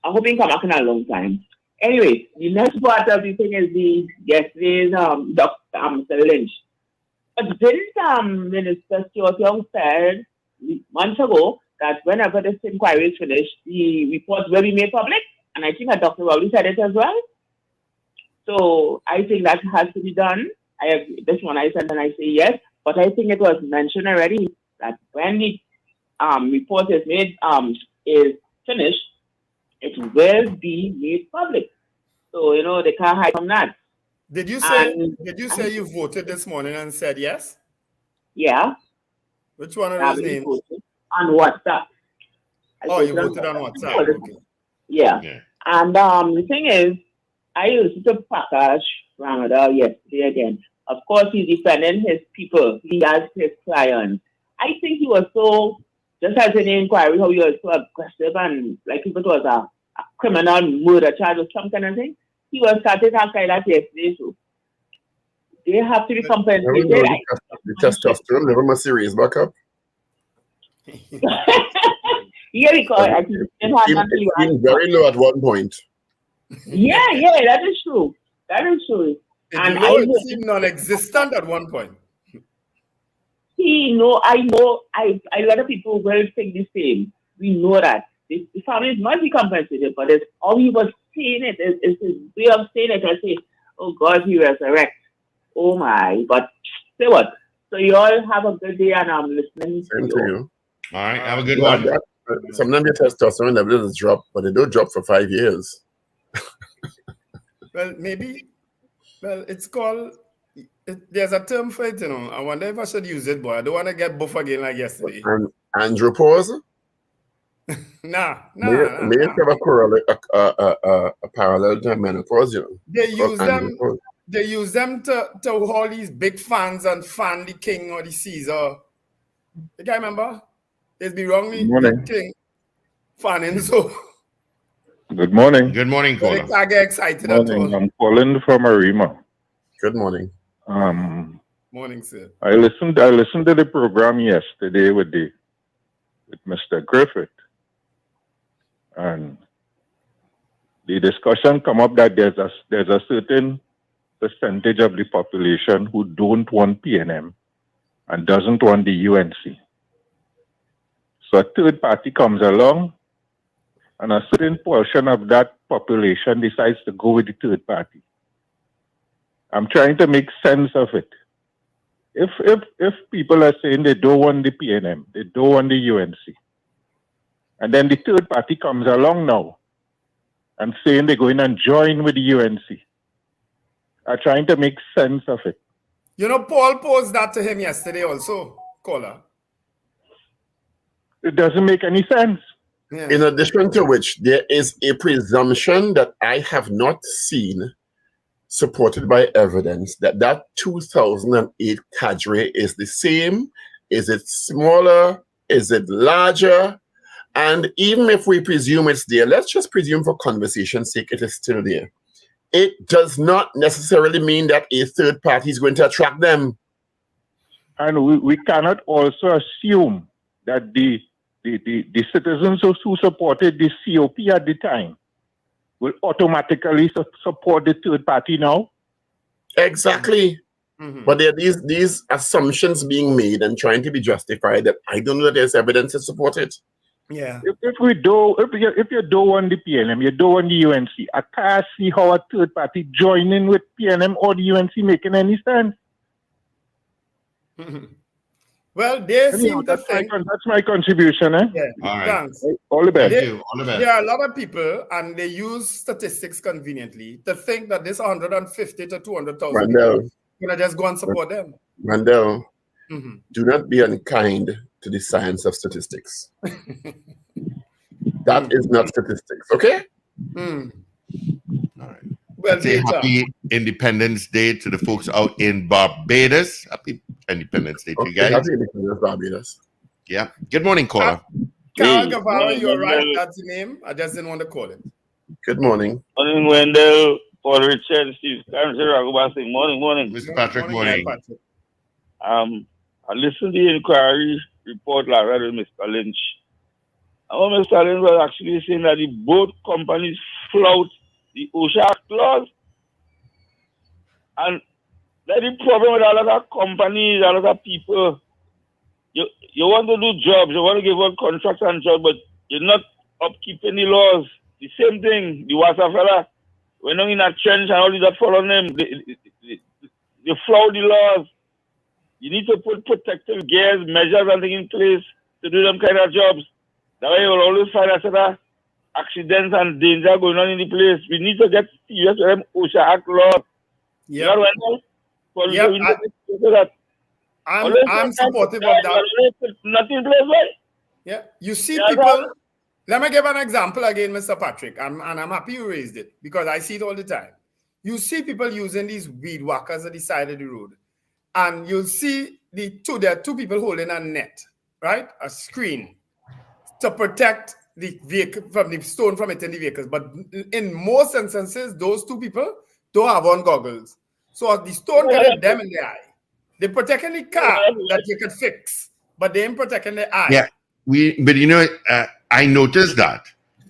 I hope he come back in a long time. Anyway, the next part of the thing is yesterday's Mr. Lynch. But didn't Minister Stuart Young said months ago that whenever this inquiry is finished, the reports will be made public? And I think that Dr. Rowley said it as well. So I think that has to be done. This one I said and I say yes, but I think it was mentioned already that when the report is made is finished, it will be made public. So you know they can't hide from that. Did you say you voted this morning and said yes? Yeah. Which one of those names? On WhatsApp. You voted on WhatsApp. Okay. Yeah. And the thing is, I listened to Prakash Ramada yesterday again. Of course, he's defending his people. He has his clients. I think he was so, just as in the inquiry, how he was so aggressive and like if it was a criminal murder charge or some kind of thing. He was starting to like that yesterday too. They have to be compensated. The testosterone level must serious back up. Yeah, because I think it's been very low at one point. Yeah, that is true. That is true. And it seemed non-existent at one point. I know. A lot of people will think the same. We know that. The family must be compensated, but it's how he was saying it. It's his way of saying it. I say, oh God, he resurrects. Oh my. But say what? So you all have a good day and I'm listening Same to you. All right, have a good one. Sometimes your testosterone levels drop, but they don't drop for 5 years. Well, it's called, there's a term for it, you know. I wonder if I should use it, boy. I don't want to get buff again like yesterday. Andropause? Nah. May have a parallel to menopause, you know. They use them to all these big fans and fan the king or the Caesar. You can't remember? There's be wrongly the king fanning so. Good morning. Good morning, caller. They can't get excited at all. I'm calling from Arima. Good morning. Morning, sir. I listened to the program yesterday with Mr. Griffith, and the discussion come up that there's a certain percentage of the population who don't want PNM and doesn't want the UNC. So a third party comes along and a certain portion of that population decides to go with the third party. I'm trying to make sense of it. If people are saying they don't want the PNM, they don't want the UNC, and then the third party comes along now and saying they're going and join with the UNC, are trying to make sense of it. You know, Paul posed that to him yesterday also, caller. It doesn't make any sense. Yeah. In addition to which, there is a presumption that I have not seen supported by evidence that 2008 cadre is the same. Is it smaller? Is it larger? And even if we presume it's there, let's just presume for conversation's sake it is still there. It does not necessarily mean that a third party is going to attract them. And we cannot also assume that the citizens who supported the COP at the time will automatically support the third party now. Exactly. But there are these assumptions being made and trying to be justified that I don't know that there's evidence to support it. Yeah. If you don't want the PNM, you don't want the UNC, I can't see how a third party joining with PNM or the UNC making any sense. Well, they seem to think that's my contribution. Yeah. All right. Thanks. All the best. Thank you. All the best. There are a lot of people, and they use statistics conveniently to think that this 150 to 200,000 Randall. people gonna just go and support them. Randall, do not be unkind to the science of statistics. That is not statistics, okay? Mm. All right. Well, Say data. happy Independence Day to the folks out in Barbados. Happy Independence Day to you guys. Happy Independence, Barbados. Yeah. Good morning, caller. Carl Guevara, you're right. That's the name. I just didn't want to call it. Good morning. Morning, Wendell, Paul Richard, Steve Morning, morning. Mr. Patrick, morning. I listened to the inquiry report last night with Mr. Lynch. And Mr. Lynch was actually saying that the both companies flout the OSHA clause. And that's the problem with a lot of companies, a lot of people. You want to do jobs, you want to give out contracts and jobs, but you're not upkeeping the laws. The same thing, the Wasa fella, we're not in a trench and all that following them. They flout the laws. You need to put protective gears, measures and things in place to do them kind of jobs. That way you'll always find a set of accidents and danger going on in the place. We need to get serious with them OSHA Act law. Yeah. I'm supportive of that. Nothing in place, right? Yeah. You see people. Let me give an example again, Mr. Patrick, and I'm happy you raised it because I see it all the time. You see people using these weed whackers at the side of the road, and you'll see there are two people holding a net, right? A screen to protect the vehicle from the stone from hitting the vehicles. But in most instances, those two people don't have on goggles. So the stone can hit them in the eye. They're protecting the car that you could fix, but they ain't protecting the eye. Yeah. But you know, I noticed that.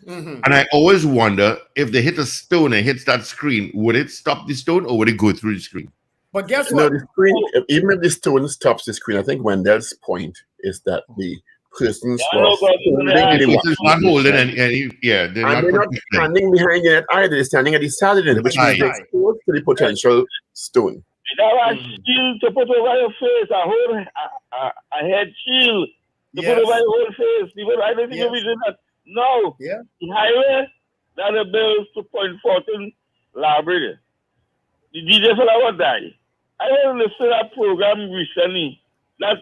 And I always wonder if they hit a stone and hits that screen, would it stop the stone or would it go through the screen? But guess No, what? the screen, even if the stone stops the screen, I think Wendell's point is that the person's not holding and they're not standing behind it either. They're standing at the side of it, which means they're exposed to the potential stone. You have a shield to put over your face, a head shield to put over your whole face. People, I don't think we do that. No. Yeah. The highway, that is bills to Point Fortin Library. The DJ fella will die. I was listening to that program recently that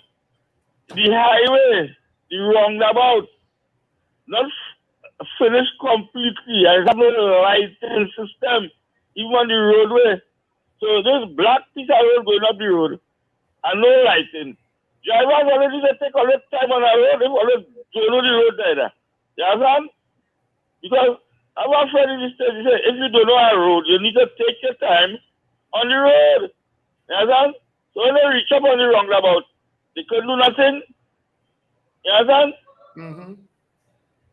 the highway, the roundabout, not finished completely. I have no lighting system, even on the roadway. So this black piece of road going up the road and no lighting. Drivers already take all the time on the road, they always don't know the road there. You understand? Because our friend in the state, he said, if you don't know a road, you need to take your time on the road. You understand? So when they reach up on the roundabout, they couldn't do nothing. You understand?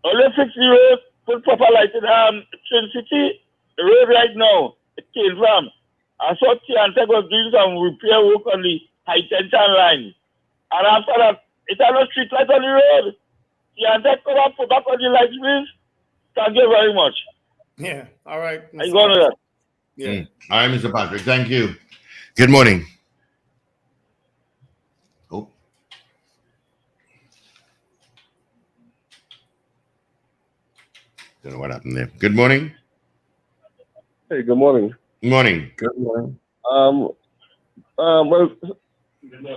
Only fix the road, put proper lighting. Twin City, the road right now, it came from. I saw Tiantec was doing some repair work on the high tension line. And after that, it had no street light on the road. Tiantec come up, put back on the light, please. Thank you very much. Yeah. All right. I go to that. Yeah. All right, Mr. Patrick. Thank you. Good morning. Oh. Don't know what happened there. Good morning. Hey, good morning. Good morning. Good morning. Well,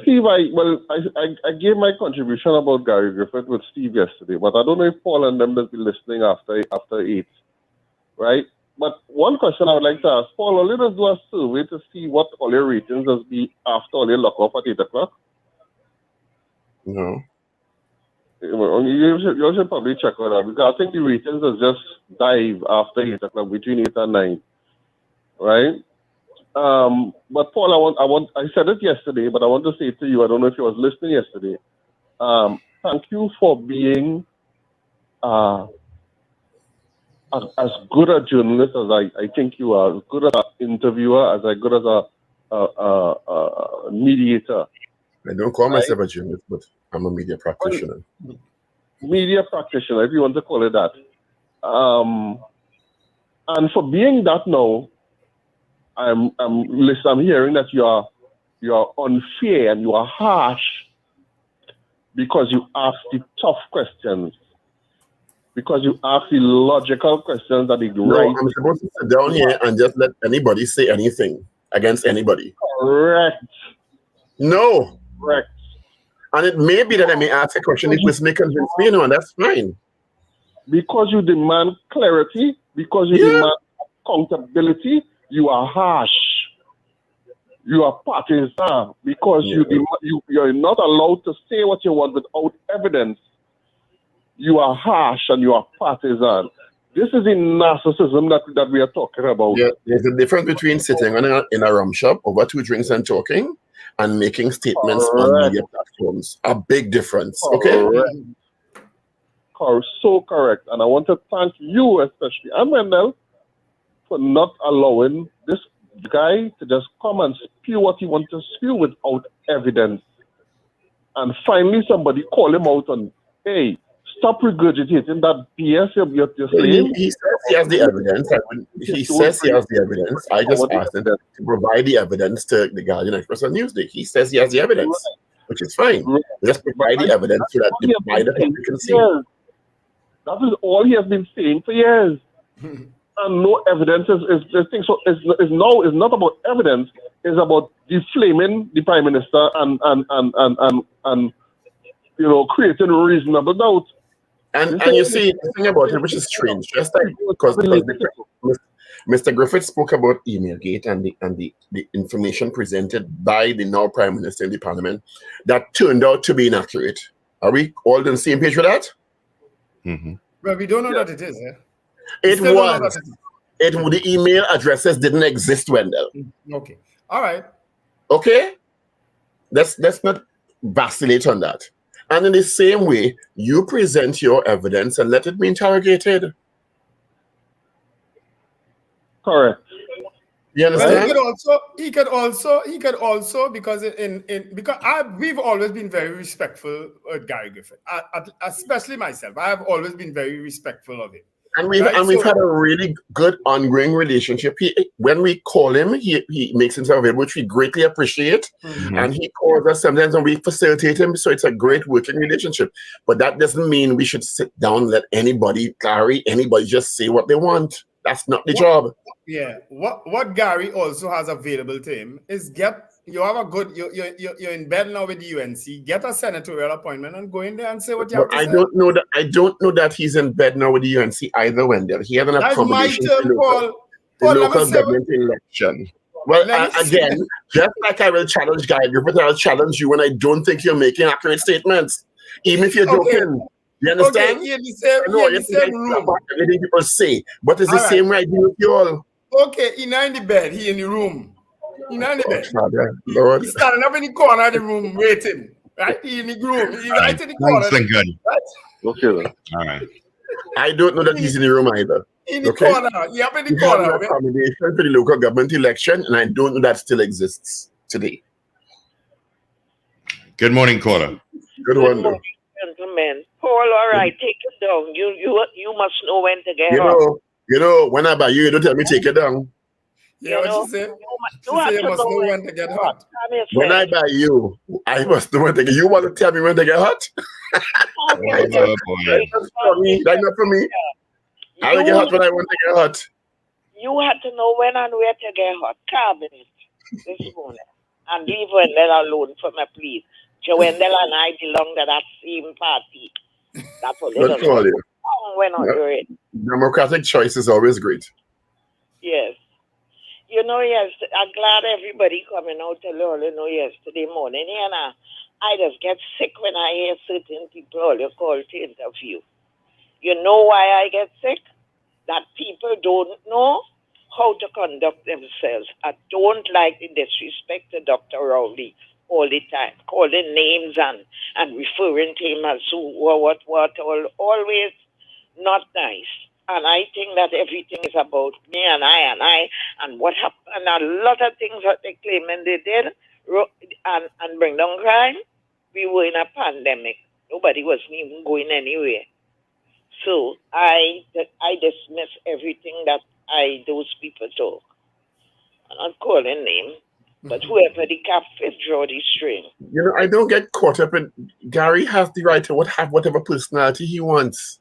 Steve, I gave my contribution about Gary Griffith with Steve yesterday, but I don't know if Paul and them will be listening after 8, right? But one question I would like to ask, Paul, let us do a survey to see what all your ratings has been after all your lock off at 8 o'clock. No. You should probably check on that because I think the ratings has just dive after 8 o'clock, between 8 and 9, right? But Paul, I said it yesterday, but I want to say it to you. I don't know if you was listening yesterday. Thank you for being as good a journalist as I think you are, as good as an interviewer, as good as a mediator. I don't call myself a journalist, but I'm a media practitioner. Media practitioner, if you want to call it that. And for being that now, I'm hearing that you are unfair and you are harsh because you ask the tough questions, because you ask the logical questions that is No, right. I'm supposed to sit down here and just let anybody say anything against anybody. Correct. No. Correct. And it may be that I may ask a question which may convince me, and that's fine. Because you demand clarity, because you demand accountability, you are harsh. You are partisan because you're not allowed to say what you want without evidence. You are harsh and you are partisan. This is the narcissism that we are talking about. Yeah, there's a difference between sitting in a rum shop over 2 drinks and talking and making statements on media platforms. A big difference. Okay? So correct. And I want to thank you especially, and Wendell, for not allowing this guy to just come and spew what he wants to spew without evidence. And finally somebody call him out on, hey, stop regurgitating that BS you're saying. He says he has the evidence. He says he has the evidence. I just asked him to provide the evidence to the Guardian Express on Newsday. He says he has the evidence, which is fine. Just provide the evidence so that the wider public can see. That is all he has been saying for years. And no evidence is this thing. So it's not about evidence. It's about deflaming the Prime Minister and creating reasonable doubt. And you see the thing about it, which is strange, just like because Mr. Griffith spoke about Emailgate and the information presented by the now Prime Minister in the Parliament that turned out to be inaccurate. Are we all on the same page with that? Mm-hmm. Well, we don't know that it is. It was. The email addresses didn't exist, Wendell. Okay. All right. Okay. Let's not vacillate on that. And in the same way, you present your evidence and let it be interrogated. Correct. You understand? Well, he could also because we've always been very respectful of Gary Griffith, especially myself. I have always been very respectful of him. And we've had a really good ongoing relationship. When we call him, he makes himself available, which we greatly appreciate. Mm-hmm. And he calls us sometimes and we facilitate him. So it's a great working relationship. But that doesn't mean we should sit down and let anybody just say what they want. That's not the job. Yeah. What Gary also has available to him is you're in bed now with the UNC, get a senatorial appointment and go in there and say what you have to say. I don't know that he's in bed now with the UNC either, Wendell. He had an accommodation for the local government election. Well, again, just like I will challenge Guy Griffith, I'll challenge you when I don't think you're making accurate statements. Even if you're joking. You understand? Okay, the same room. Everything people say, but it's the same way I do with you all. Okay, he's not in the bed, he in the room. He's not in the bed. Lord. He's standing up in the corner of the room waiting. Right? He's in the room. He's right in the corner. Thank God. Right? Okay. All right. I don't know that he's in the room either. In the corner. He's up in the corner. He had an accommodation for the local government election, and I don't know that still exists today. Good morning, caller. Good one, though. Gentlemen, Paul all right. Take it down. You must know when to get You up. know, when I buy you, you don't tell me take it down. Yeah, what she say? She have say you to must know know when to get hot. When I buy you, I must know when to get. You want to tell me when to get hot? Oh, boy. That's for me. That's not for me. I will get hot when I want to get hot. You had to know when and where to get hot. Cabinet this morning. And leave Wendell alone for me, please. So Wendell and I belong to that same party. That's a little Good call you. we're not doing. Democratic choice is always great. Yes. Yes, I'm glad everybody coming out to Lolo yesterday morning. I just get sick when I hear certain people all you call to interview. You know why I get sick? That people don't know how to conduct themselves. I don't like the disrespect to Dr. Rowley all the time, calling names and referring to him as who or what, always not nice. And I think that everything is about me and I, and what happened. A lot of things that they claiming they did and bring down crime. We were in a pandemic. Nobody was even going anywhere. So I dismiss everything that those people talk. I'm not calling name, but whoever the captain draw the string. I don't get caught up in. Gary has the right to have whatever personality he wants.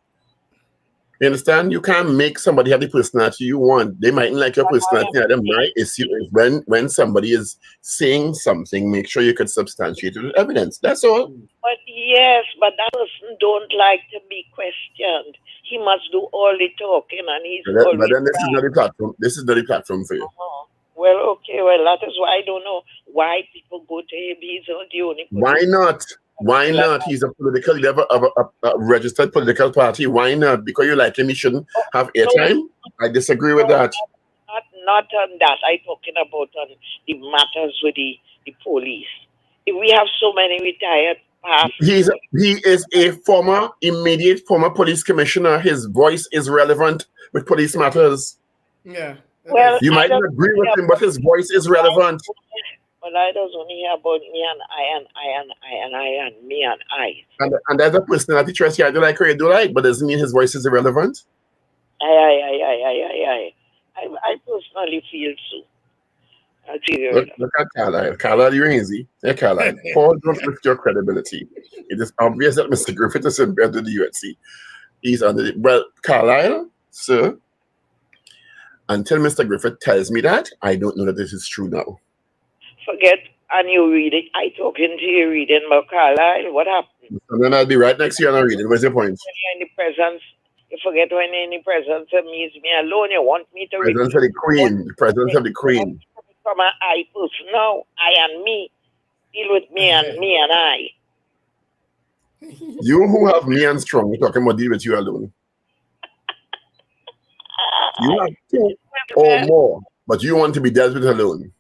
You understand? You can't make somebody have the personality you want. They mightn't like your personality. My issue is when somebody is saying something, make sure you can substantiate it with evidence. That's all. But yes, but that person don't like to be questioned. He must do all the talking, and he's But then this is not the platform. This is not the platform for you. Well, okay, that is why I don't know why people go to him. He's not the only person. Why not? Why not? He's a political leader of a registered political party. Why not? Because you like him, he shouldn't have airtime? I disagree with that. Not on that. I'm talking about on the matters with the police. If we have so many retired past. He is a immediate former police commissioner. His voice is relevant with police matters. Yeah. Well, you might not agree with him, but his voice is relevant. But I don't only hear about me and I and me and I. And there's a personality trait here I do like or you do like, but doesn't mean his voice is irrelevant. I personally feel so. Look at Carlisle. Carlisle, you're easy. Hey, Carlisle. Paul, don't lift your credibility. It is obvious that Mr. Griffith is in bed with the UNC. He's under the. Well, Carlisle, sir, until Mr. Griffith tells me that, I don't know that this is true now. Forget, and you read it. I talking to you reading about Carlisle. What happened? And then I'll be right next to you and I'll read it. What's your point? When you're in the presence, you forget when you're in the presence of me alone. You want me to read. Presence of the Queen. The presence of the Queen. From an I person now, I and me. Deal with me and I. You who have me and strong, you're talking about deal with you alone. You have two or more, but you want to be dealt with alone.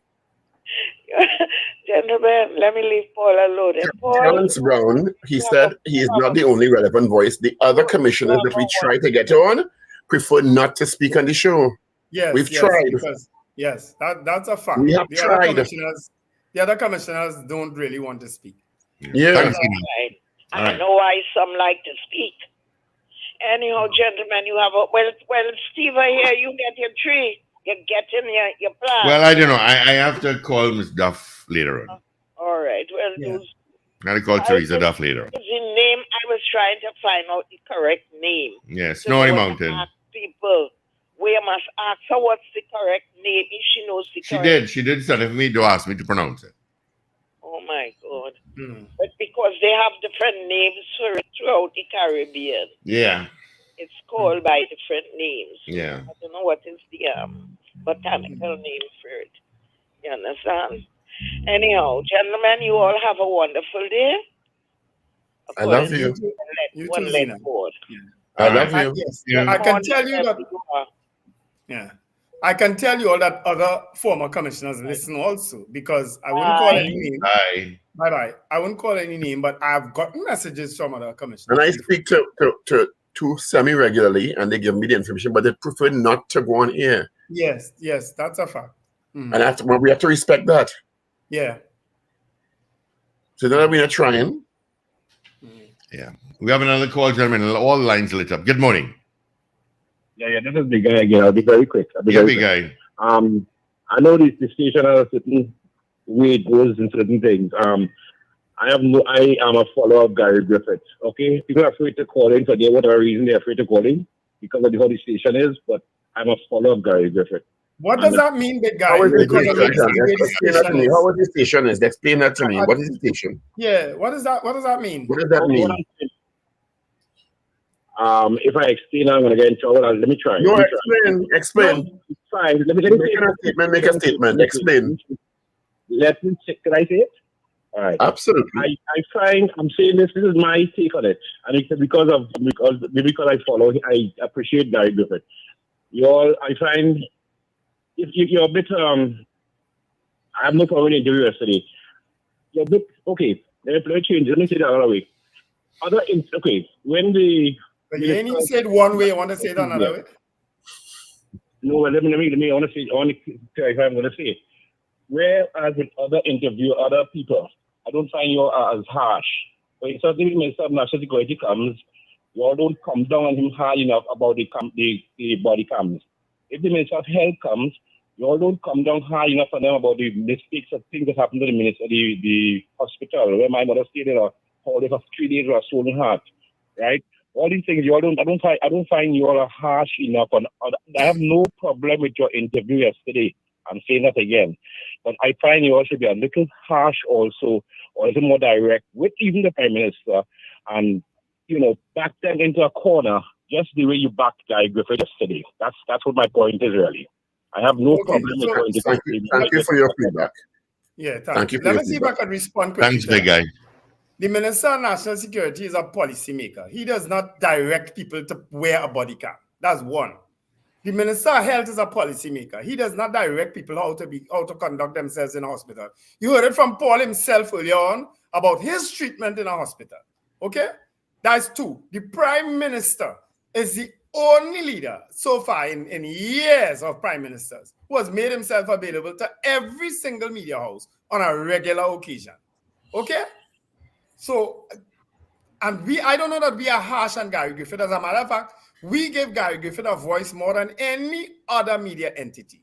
Gentlemen, let me leave Paul alone. Terence Brown, he said he is not the only relevant voice. The other commissioners that we try to get on prefer not to speak on the show. Yes, we've tried. Yes, that's a fact. We have tried. The other commissioners don't really want to speak. Yeah. I know why some like to speak. Anyhow, gentlemen, you have Steve, here you get your tree. You get in your plan. Well, I don't know. I have to call Miss Duff later on. All right. Well, I got to call Teresa Duff later on. The name, I was trying to find out the correct name. Yeah, Snowy Mountain. People, we must ask her what's the correct name if she knows the correct. She did send it for me to ask me to pronounce it. Oh my God. But because they have different names for it throughout the Caribbean. Yeah. It's called by different names. Yeah. I don't know what is the botanical name for it. You understand? Anyhow, gentlemen, you all have a wonderful day. I love you. One leg forward. I love you. Yes. I can tell you that. Yeah. I can tell you all that other former commissioners listen also, because I wouldn't call any name. Bye. I wouldn't call any name, but I've gotten messages from other commissioners. And I speak to semi-regularly, and they give me the information, but they prefer not to go on air. Yes, that's a fact. And we have to respect that. Yeah. So then we're not trying. Yeah. We have another call, gentlemen. All lines lit up. Good morning. Yeah, this is Big Guy again. I'll be very quick. Big Guy. I know the station has a certain way it goes in certain things. I am a follower of Gary Griffith. Okay, people are afraid to call in for whatever reason they're afraid to call in because of how the station is. But I'm a follower of Gary Griffith. What does that mean, big guy? How is the Because of station? the way the Explain that to station me. is. How is the station is? Explain that to me. What is the station? Yeah, what does that mean? What does that mean? If I explain, I'm going to get in trouble. Let me try. No, explain. No, it's fine. Let me Make a statement. Explain. Let me check. Can I say it? All right. Absolutely. I'm saying this is my take on it. And it's because I follow, I appreciate Gary Griffith. I find if you're a bit, I have no problem with the interview yesterday. You're a bit, okay, let me change. Let me say that another way. When the... But you ain't even said one way, you want to say it another way? No, let me, I want to clarify I'm going to say. Whereas with other people, I don't find you as harsh. When certainly Minister of National Security comes, you all don't come down on him hard enough about the body cams. If the Minister of Health comes, you all don't come down hard enough on them about the mistakes of things that happened to the minister, the hospital where my mother stayed in a holiday for 3 days with a swollen heart, right? All these things, I don't find you all are harsh enough. I have no problem with your interview yesterday. I'm saying that again. But I find you all should be a little harsh also, or a little more direct with even the Prime Minister, and, back them into a corner just the way you backed Guy Griffith yesterday. That's what my point is, really. I have no problem with your interview. Thank you for your feedback. Yeah, Thank you for Let your me see if feedback. I can respond quickly. Thanks, Big Guy. The Minister of National Security is a policymaker. He does not direct people to wear a body cam. That's one. The Minister of Health is a policymaker. He does not direct people how to conduct themselves in a hospital. You heard it from Paul himself earlier on about his treatment in a hospital. Okay? That's two. The Prime Minister is the only leader so far in years of prime ministers who has made himself available to every single media house on a regular occasion. Okay? So, and I don't know that we are harsh on Gary Griffith. As a matter of fact, we give Gary Griffith a voice more than any other media entity.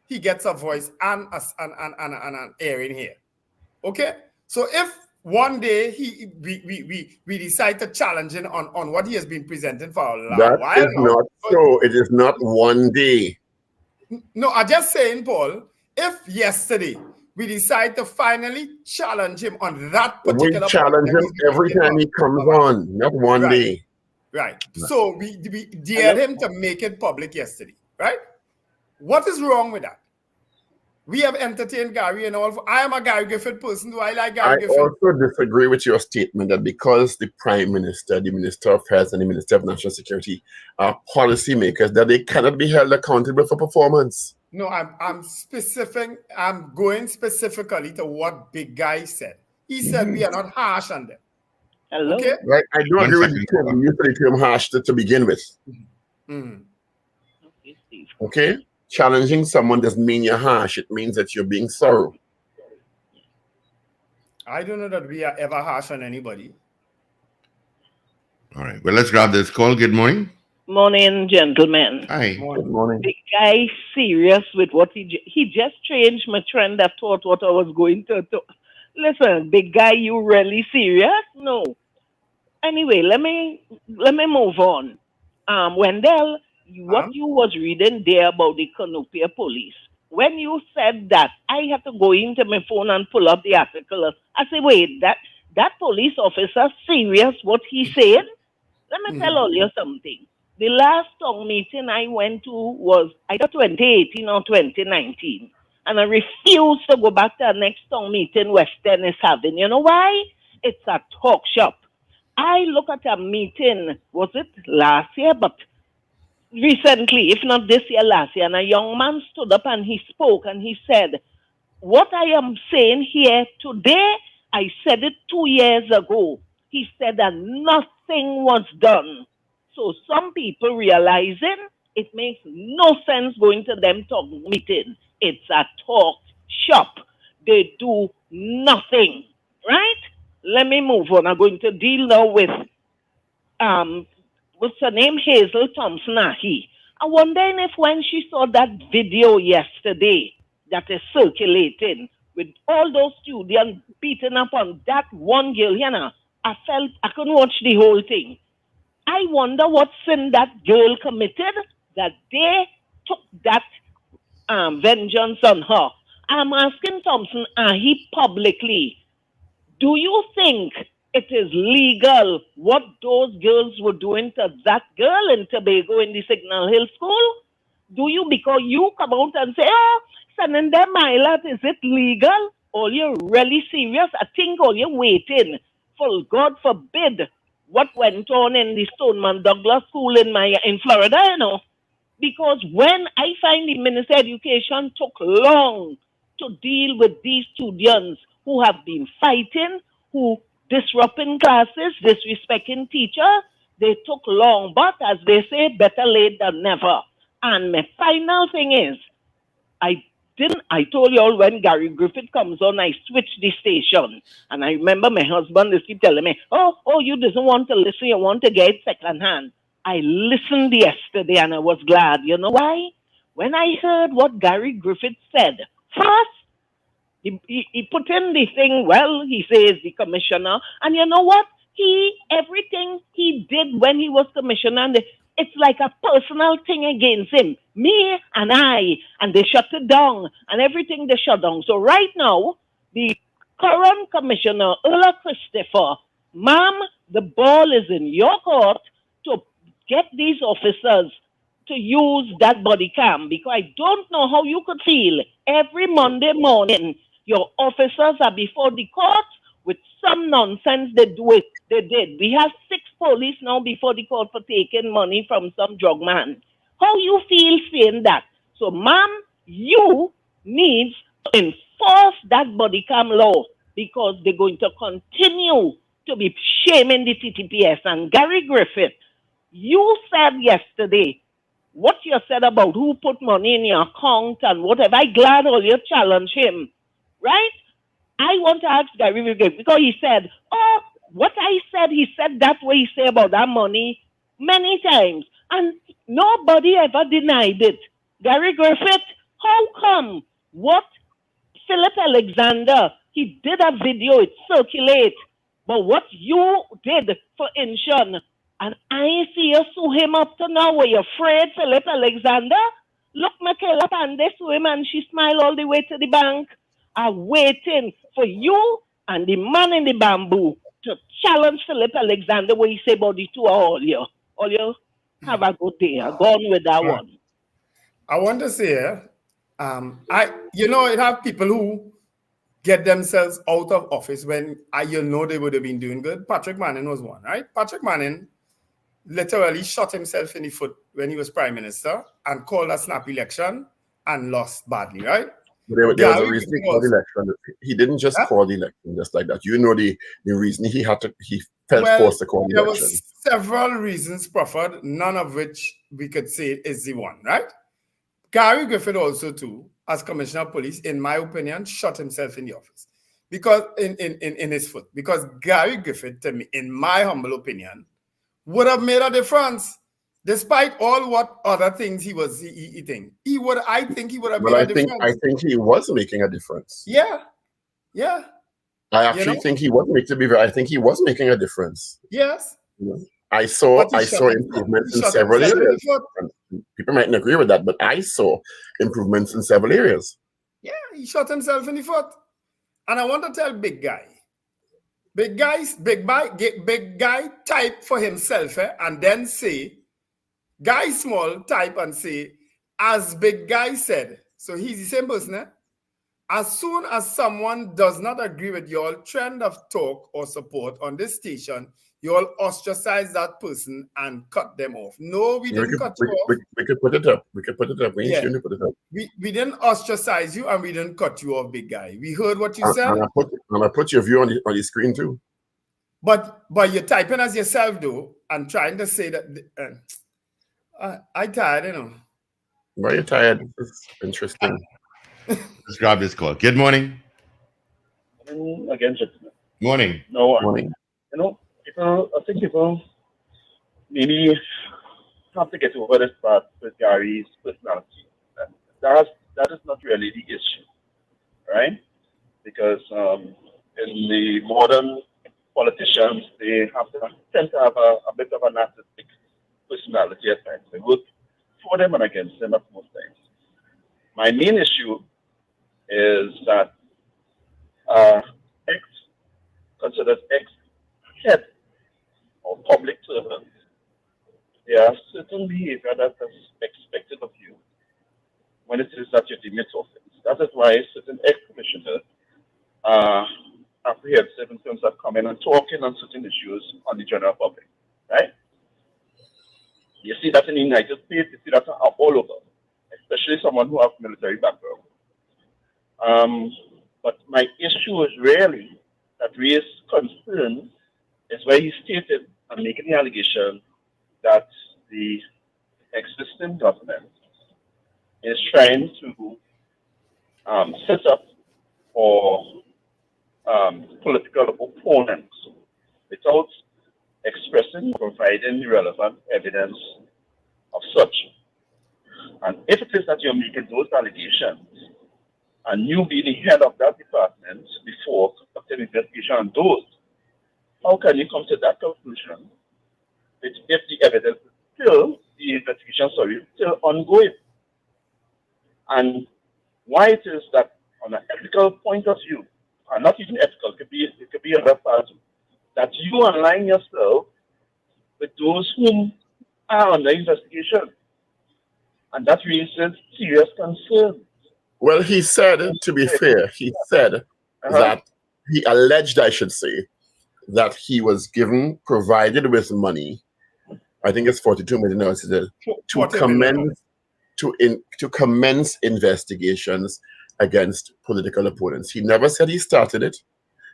He gets a voice and an airing here. Okay? So if one day we decide to challenge him on what he has been presenting for a while That is now, not so. It is not one day. No, I'm just saying, Paul, if yesterday we decide to finally challenge him on that particular We challenge point, him every time he comes on, not one day. Right. So we dared him to make it public yesterday, right? What is wrong with that? We have entertained Gary and all. I am a Gary Griffith person. Do I like Gary Griffith? I also disagree with your statement that because the Prime Minister, the Minister of Health, and the Minister of National Security are policymakers, that they cannot be held accountable for performance. No, I'm specific. I'm going specifically to what Big Guy said. He said we are not harsh on them. Hello? Okay? Right? I do agree with the term. You said the term harsh to begin with. Okay? Challenging someone doesn't mean you're harsh. It means that you're being thorough. I don't know that we are ever harsh on anybody. All right. Well, let's grab this call. Good morning. Morning, gentlemen. Hi. Good morning. The guy serious with what he just changed my trend. I thought what I was going to do. Listen, big guy, you really serious? No. Anyway, let me move on. Wendell, what you was reading there about the Canopia police, when you said that, I had to go into my phone and pull up the article. I said, wait, that police officer serious what he said? Let me tell all you something. The last town meeting I went to was either 2018 or 2019. And I refused to go back to the next town meeting Western is having. You know why? It's a talk shop. I look at a meeting, was it last year? But recently, if not this year, last year, and a young man stood up and he spoke and he said, what I am saying here today, I said it 2 years ago. He said that nothing was done. So some people realizing it makes no sense going to them talk meeting. It's a talk shop. They do nothing, right? Let me move on. I'm going to deal now with what's her name? Hazel Thompson Ahi. I'm wondering if when she saw that video yesterday that is circulating with all those students beating up on that one girl, I felt I couldn't watch the whole thing. I wonder what sin that girl committed that they took that vengeance on her. I'm asking Thompson Ahi publicly, do you think it is legal what those girls were doing to that girl in Tobago in the Signal Hill School? Do you, because you come out and say, oh, sending them Milat, is it legal? Or you really serious? I think all you waiting for, God forbid, what went on in the Stoneman Douglas School in Florida, Because when I find the Minister of Education took long to deal with these students who have been fighting, who disrupting classes, disrespecting teachers, they took long. But as they say, better late than never. And my final thing is, I told you all when Gary Griffith comes on, I switch the station. And I remember my husband just keep telling me, oh, you doesn't want to listen, you want to get second hand. I listened yesterday and I was glad. You know why? When I heard what Gary Griffith said, first, he put in the thing, well, he says the commissioner, and you know what? Everything he did when he was commissioner, and it's like a personal thing against him. Me and I, and they shut it down, and everything they shut down. So right now, the current commissioner, Ulla Christopher, ma'am, the ball is in your court to get these officers to use that body cam, because I don't know how you could feel every Monday morning your officers are before the court with some nonsense they did. We have 6 police now before the court for taking money from some drug man. How you feel saying that? So, ma'am, you need to enforce that body cam law, because they're going to continue to be shaming the TTPS. And Gary Griffith, you said yesterday, what you said about who put money in your account and whatever, I'm glad all you challenge him, right? I want to ask Gary Griffith, because he said, oh, what I said, he said that way he said about that money many times. And nobody ever denied it. Gary Griffith, how come? What Philip Alexander, he did a video, it circulate. But what you did for Incheon, and I see you sue him up to now. Were you afraid, Philip Alexander? Look, Michaela Pandey sue him and she smiled all the way to the bank. I'm waiting for you and the man in the bamboo to challenge Philip Alexander what he say about the two all you. All you have a good day. I'm gone with that one. I want to say, it have people who get themselves out of office when they would have been doing good. Patrick Manning was one, right? Patrick Manning literally shot himself in the foot when he was prime minister and called a snap election and lost badly, right? There was a reason he called the election. He didn't just call the election just like that. You know the reason he felt forced to call the election. There were several reasons proffered, none of which we could say is the one, right? Gary Griffith also too, as Commissioner of Police, in my opinion, shot himself in the office because in his foot. Because Gary Griffith, to me, in my humble opinion, would have made a difference. Despite all what other things he was eating, I think he would have made a difference. I think he was making a difference. Yeah. I actually think he was making a difference. Yes. I saw improvements in several areas. People mightn't agree with that, but I saw improvements in several areas. Yeah, he shot himself in the foot. And I want to tell big guy type for himself, and then say, guy small type and say, as big guy said. So he's the same person, eh? As soon as someone does not agree with your trend of talk or support on this station, you all ostracize that person and cut them off. No, we didn't cut you off. We could put it up. We could put it up. We shouldn't put it up. We didn't ostracize you and we didn't cut you off, big guy. We heard what you said. And I put your view on the screen too. But you're typing as yourself though and trying to say that I'm tired, you know. Why are you tired? It's interesting. Let's grab this call. Good morning. Again, gentlemen. Morning. No, morning. I think people maybe have to get over this part with Gary's personality. That is not really the issue, right? Because in the modern politicians, they tend to have a bit of a narcissistic personality at times. They work for them and against them at most times. My main issue is that ex considered ex-head or public servant, there are certain behavior that is expected of you when it is that you demit office. That is why certain ex-commissioners are apprehensive in terms of coming and talking on certain issues on the general public, right? You see that in the United States, you see that all over, especially someone who has military background. But my issue is really that raised concern is where he stated and making the allegation that the existing government is trying to set up for political opponents without expressing, providing relevant evidence of such. And if it is that you're making those allegations, and you be the head of that department before conducting investigation on those, how can you come to that conclusion if the evidence is still, the investigation, sorry, still ongoing? And why it is that on an ethical point of view, and not even ethical, it could be another part, that you align yourself with those whom are under investigation. And that raises serious concern. Well, he said, to be fair, he said that he alleged, I should say, that he was provided with money. I think it's 42 million dollars to commence investigations against political opponents. He never said he started it.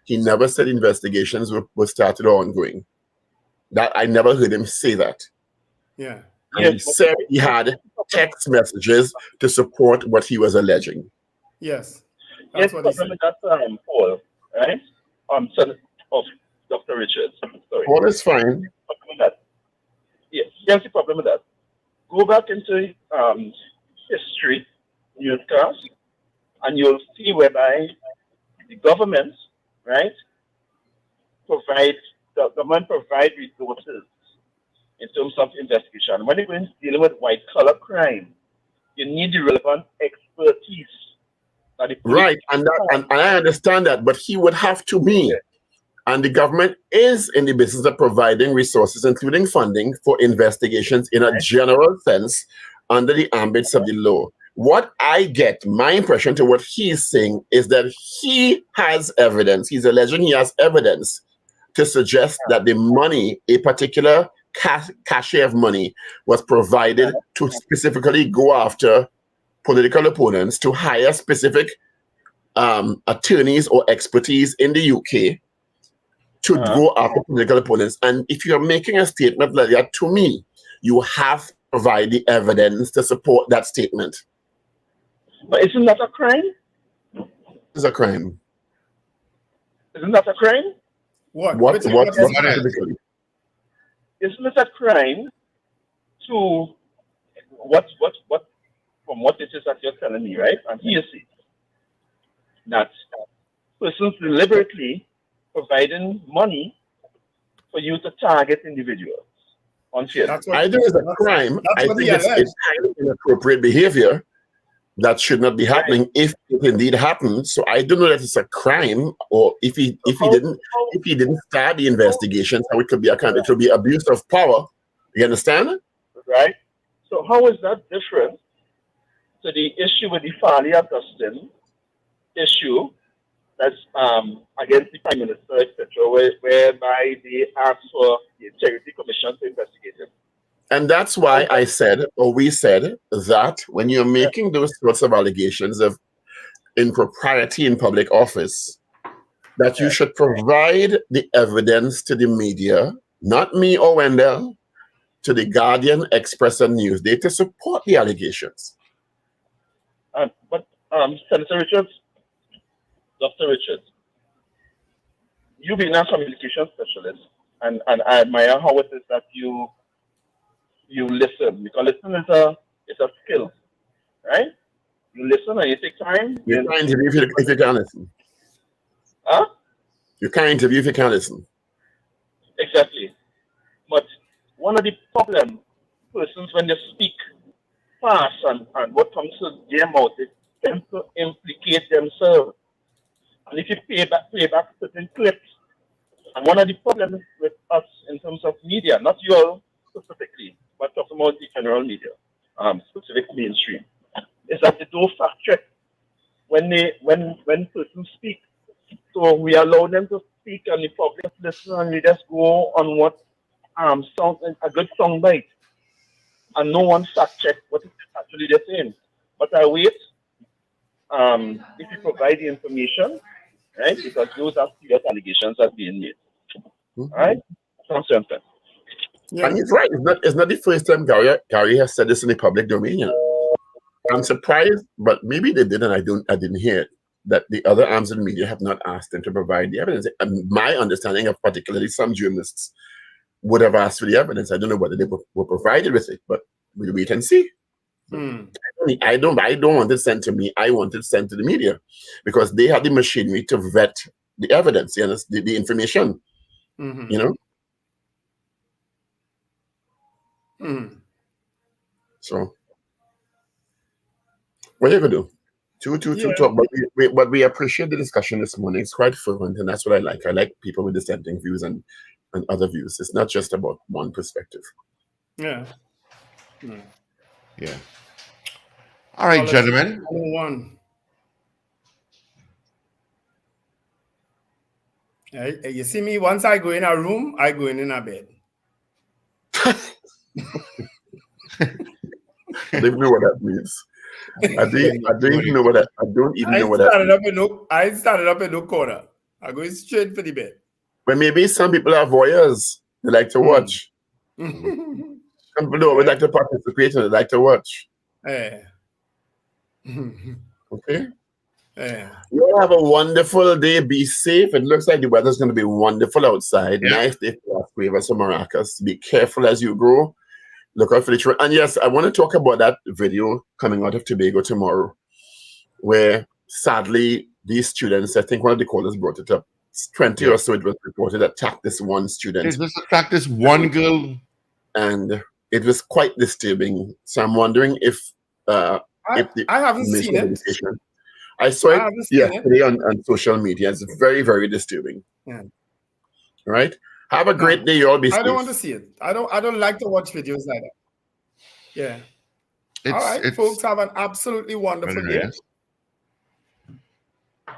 He never said investigations were started or ongoing. That I never heard him say that. Yeah. And he said he had text messages to support what he was alleging. Yes. That's what he said. Paul, right? Son of Dr. Richards. Sorry. Paul is fine. Yes, here's the problem with that. Go back into history, newscasts, and you'll see whereby the government, right, provide resources in terms of investigation. When you're dealing with white-collar crime, you need the relevant expertise. Right, and I understand that, but he would have to be. And the government is in the business of providing resources, including funding, for investigations in a general sense under the ambits of the law. What I get, my impression to what he's saying, is that he has evidence. He's alleging he has evidence to suggest that the money, a particular cachet of money, was provided to specifically go after political opponents, to hire specific attorneys or expertise in the UK to go after political opponents. And if you're making a statement like that, to me, you have to provide the evidence to support that statement. But isn't that a crime? It's a crime. Isn't that a crime? What specifically? Isn't it a crime to from what it is that you're telling me, right? And here's it. That persons deliberately providing money for you to target individuals unfairly. I think it's a crime. I think it's highly inappropriate behavior that should not be happening if it indeed happens. So I don't know that it's a crime, or if he didn't start the investigation, how it could be it could be abuse of power. You understand? Right. So how is that different to the issue with the Farley Augustine issue? That's against the Prime Minister, etc., whereby they asked for the Integrity Commission to investigate him. And that's why I said, or we said, that when you're making those sorts of allegations of impropriety in public office, that you should provide the evidence to the media, not me or Wendell, to the Guardian, Express, and Newsday to support the allegations. But Senator Richards, Dr. Richards, you being a communication specialist, and I admire how it is that you you listen, because listen is a skill, right? You listen and you take time. You can't interview if you can't listen. Huh? You can't interview if you can't listen. Exactly. But one of the problem persons when they speak fast and what comes to their mouth, they tend to implicate themselves. And if you play back certain clips, and one of the problems with us in terms of media, not you all specifically, but talking about the general media, specific mainstream, is that they don't fact check when persons speak. So we allow them to speak and the public listen and we just go on what sound a good sound bite. And no one fact check what is actually they're saying. But I wait if you provide the information, right? Because those are serious allegations that are being made. All right? Sounds simple. Yeah. And he's right. It's not the first time Gary has said this in the public domain. You know? I'm surprised, but maybe they did, and I didn't hear it, that the other arms of the media have not asked them to provide the evidence. And my understanding of particularly some journalists would have asked for the evidence. I don't know whether they were provided with it, but we'll wait and see. I don't want it sent to me. I want it sent to the media because they have the machinery to vet the evidence, you know, the information. You know? So what are you gonna do? Two talk, but we appreciate the discussion this morning. It's quite fervent, and that's what I like. I like people with dissenting views and other views. It's not just about one perspective. Yeah. Yeah. All right, gentlemen. One. You see me, once I go in a room, I go in a bed. I don't even know what that means. I don't even know what that. I don't even know what that means. I started up in no corner. I go straight for the bed. But maybe some people are voyeurs. They like to watch. Some people would like to participate and they like to watch. Yeah. Okay. Yeah. You all have a wonderful day. Be safe. It looks like the weather's going to be wonderful outside. Yeah. Nice day for Las Cuevas or Maracas. Be careful as you go. Look out for the tree. And yes, I want to talk about that video coming out of Tobago tomorrow, where sadly these students, I think one of the callers brought it up, 20 or so it was reported, attacked this one student. It just attacked this one girl. And it was quite disturbing. So I'm wondering if I haven't seen it. I saw it yesterday on social media. It's very, very disturbing. Yeah. Right? Have a great day. You all be safe. I don't want to see it. I don't like to watch videos like that. Yeah. All right, folks, have an absolutely wonderful day.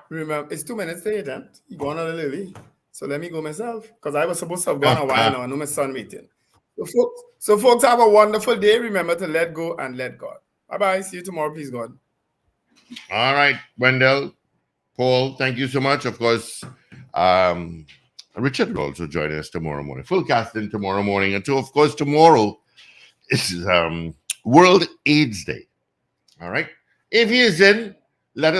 Remember, it's 2 minutes to 8, and you're going a little early. So let me go myself, because I was supposed to have gone a while now. I know my son waiting. So folks, have a wonderful day. Remember to let go and let God. Bye-bye. See you tomorrow, please, God. All right, Wendell, Paul, thank you so much. Of course, Richard will also join us tomorrow morning. Full casting tomorrow morning. And of course, tomorrow is World AIDS Day. All right. If he is in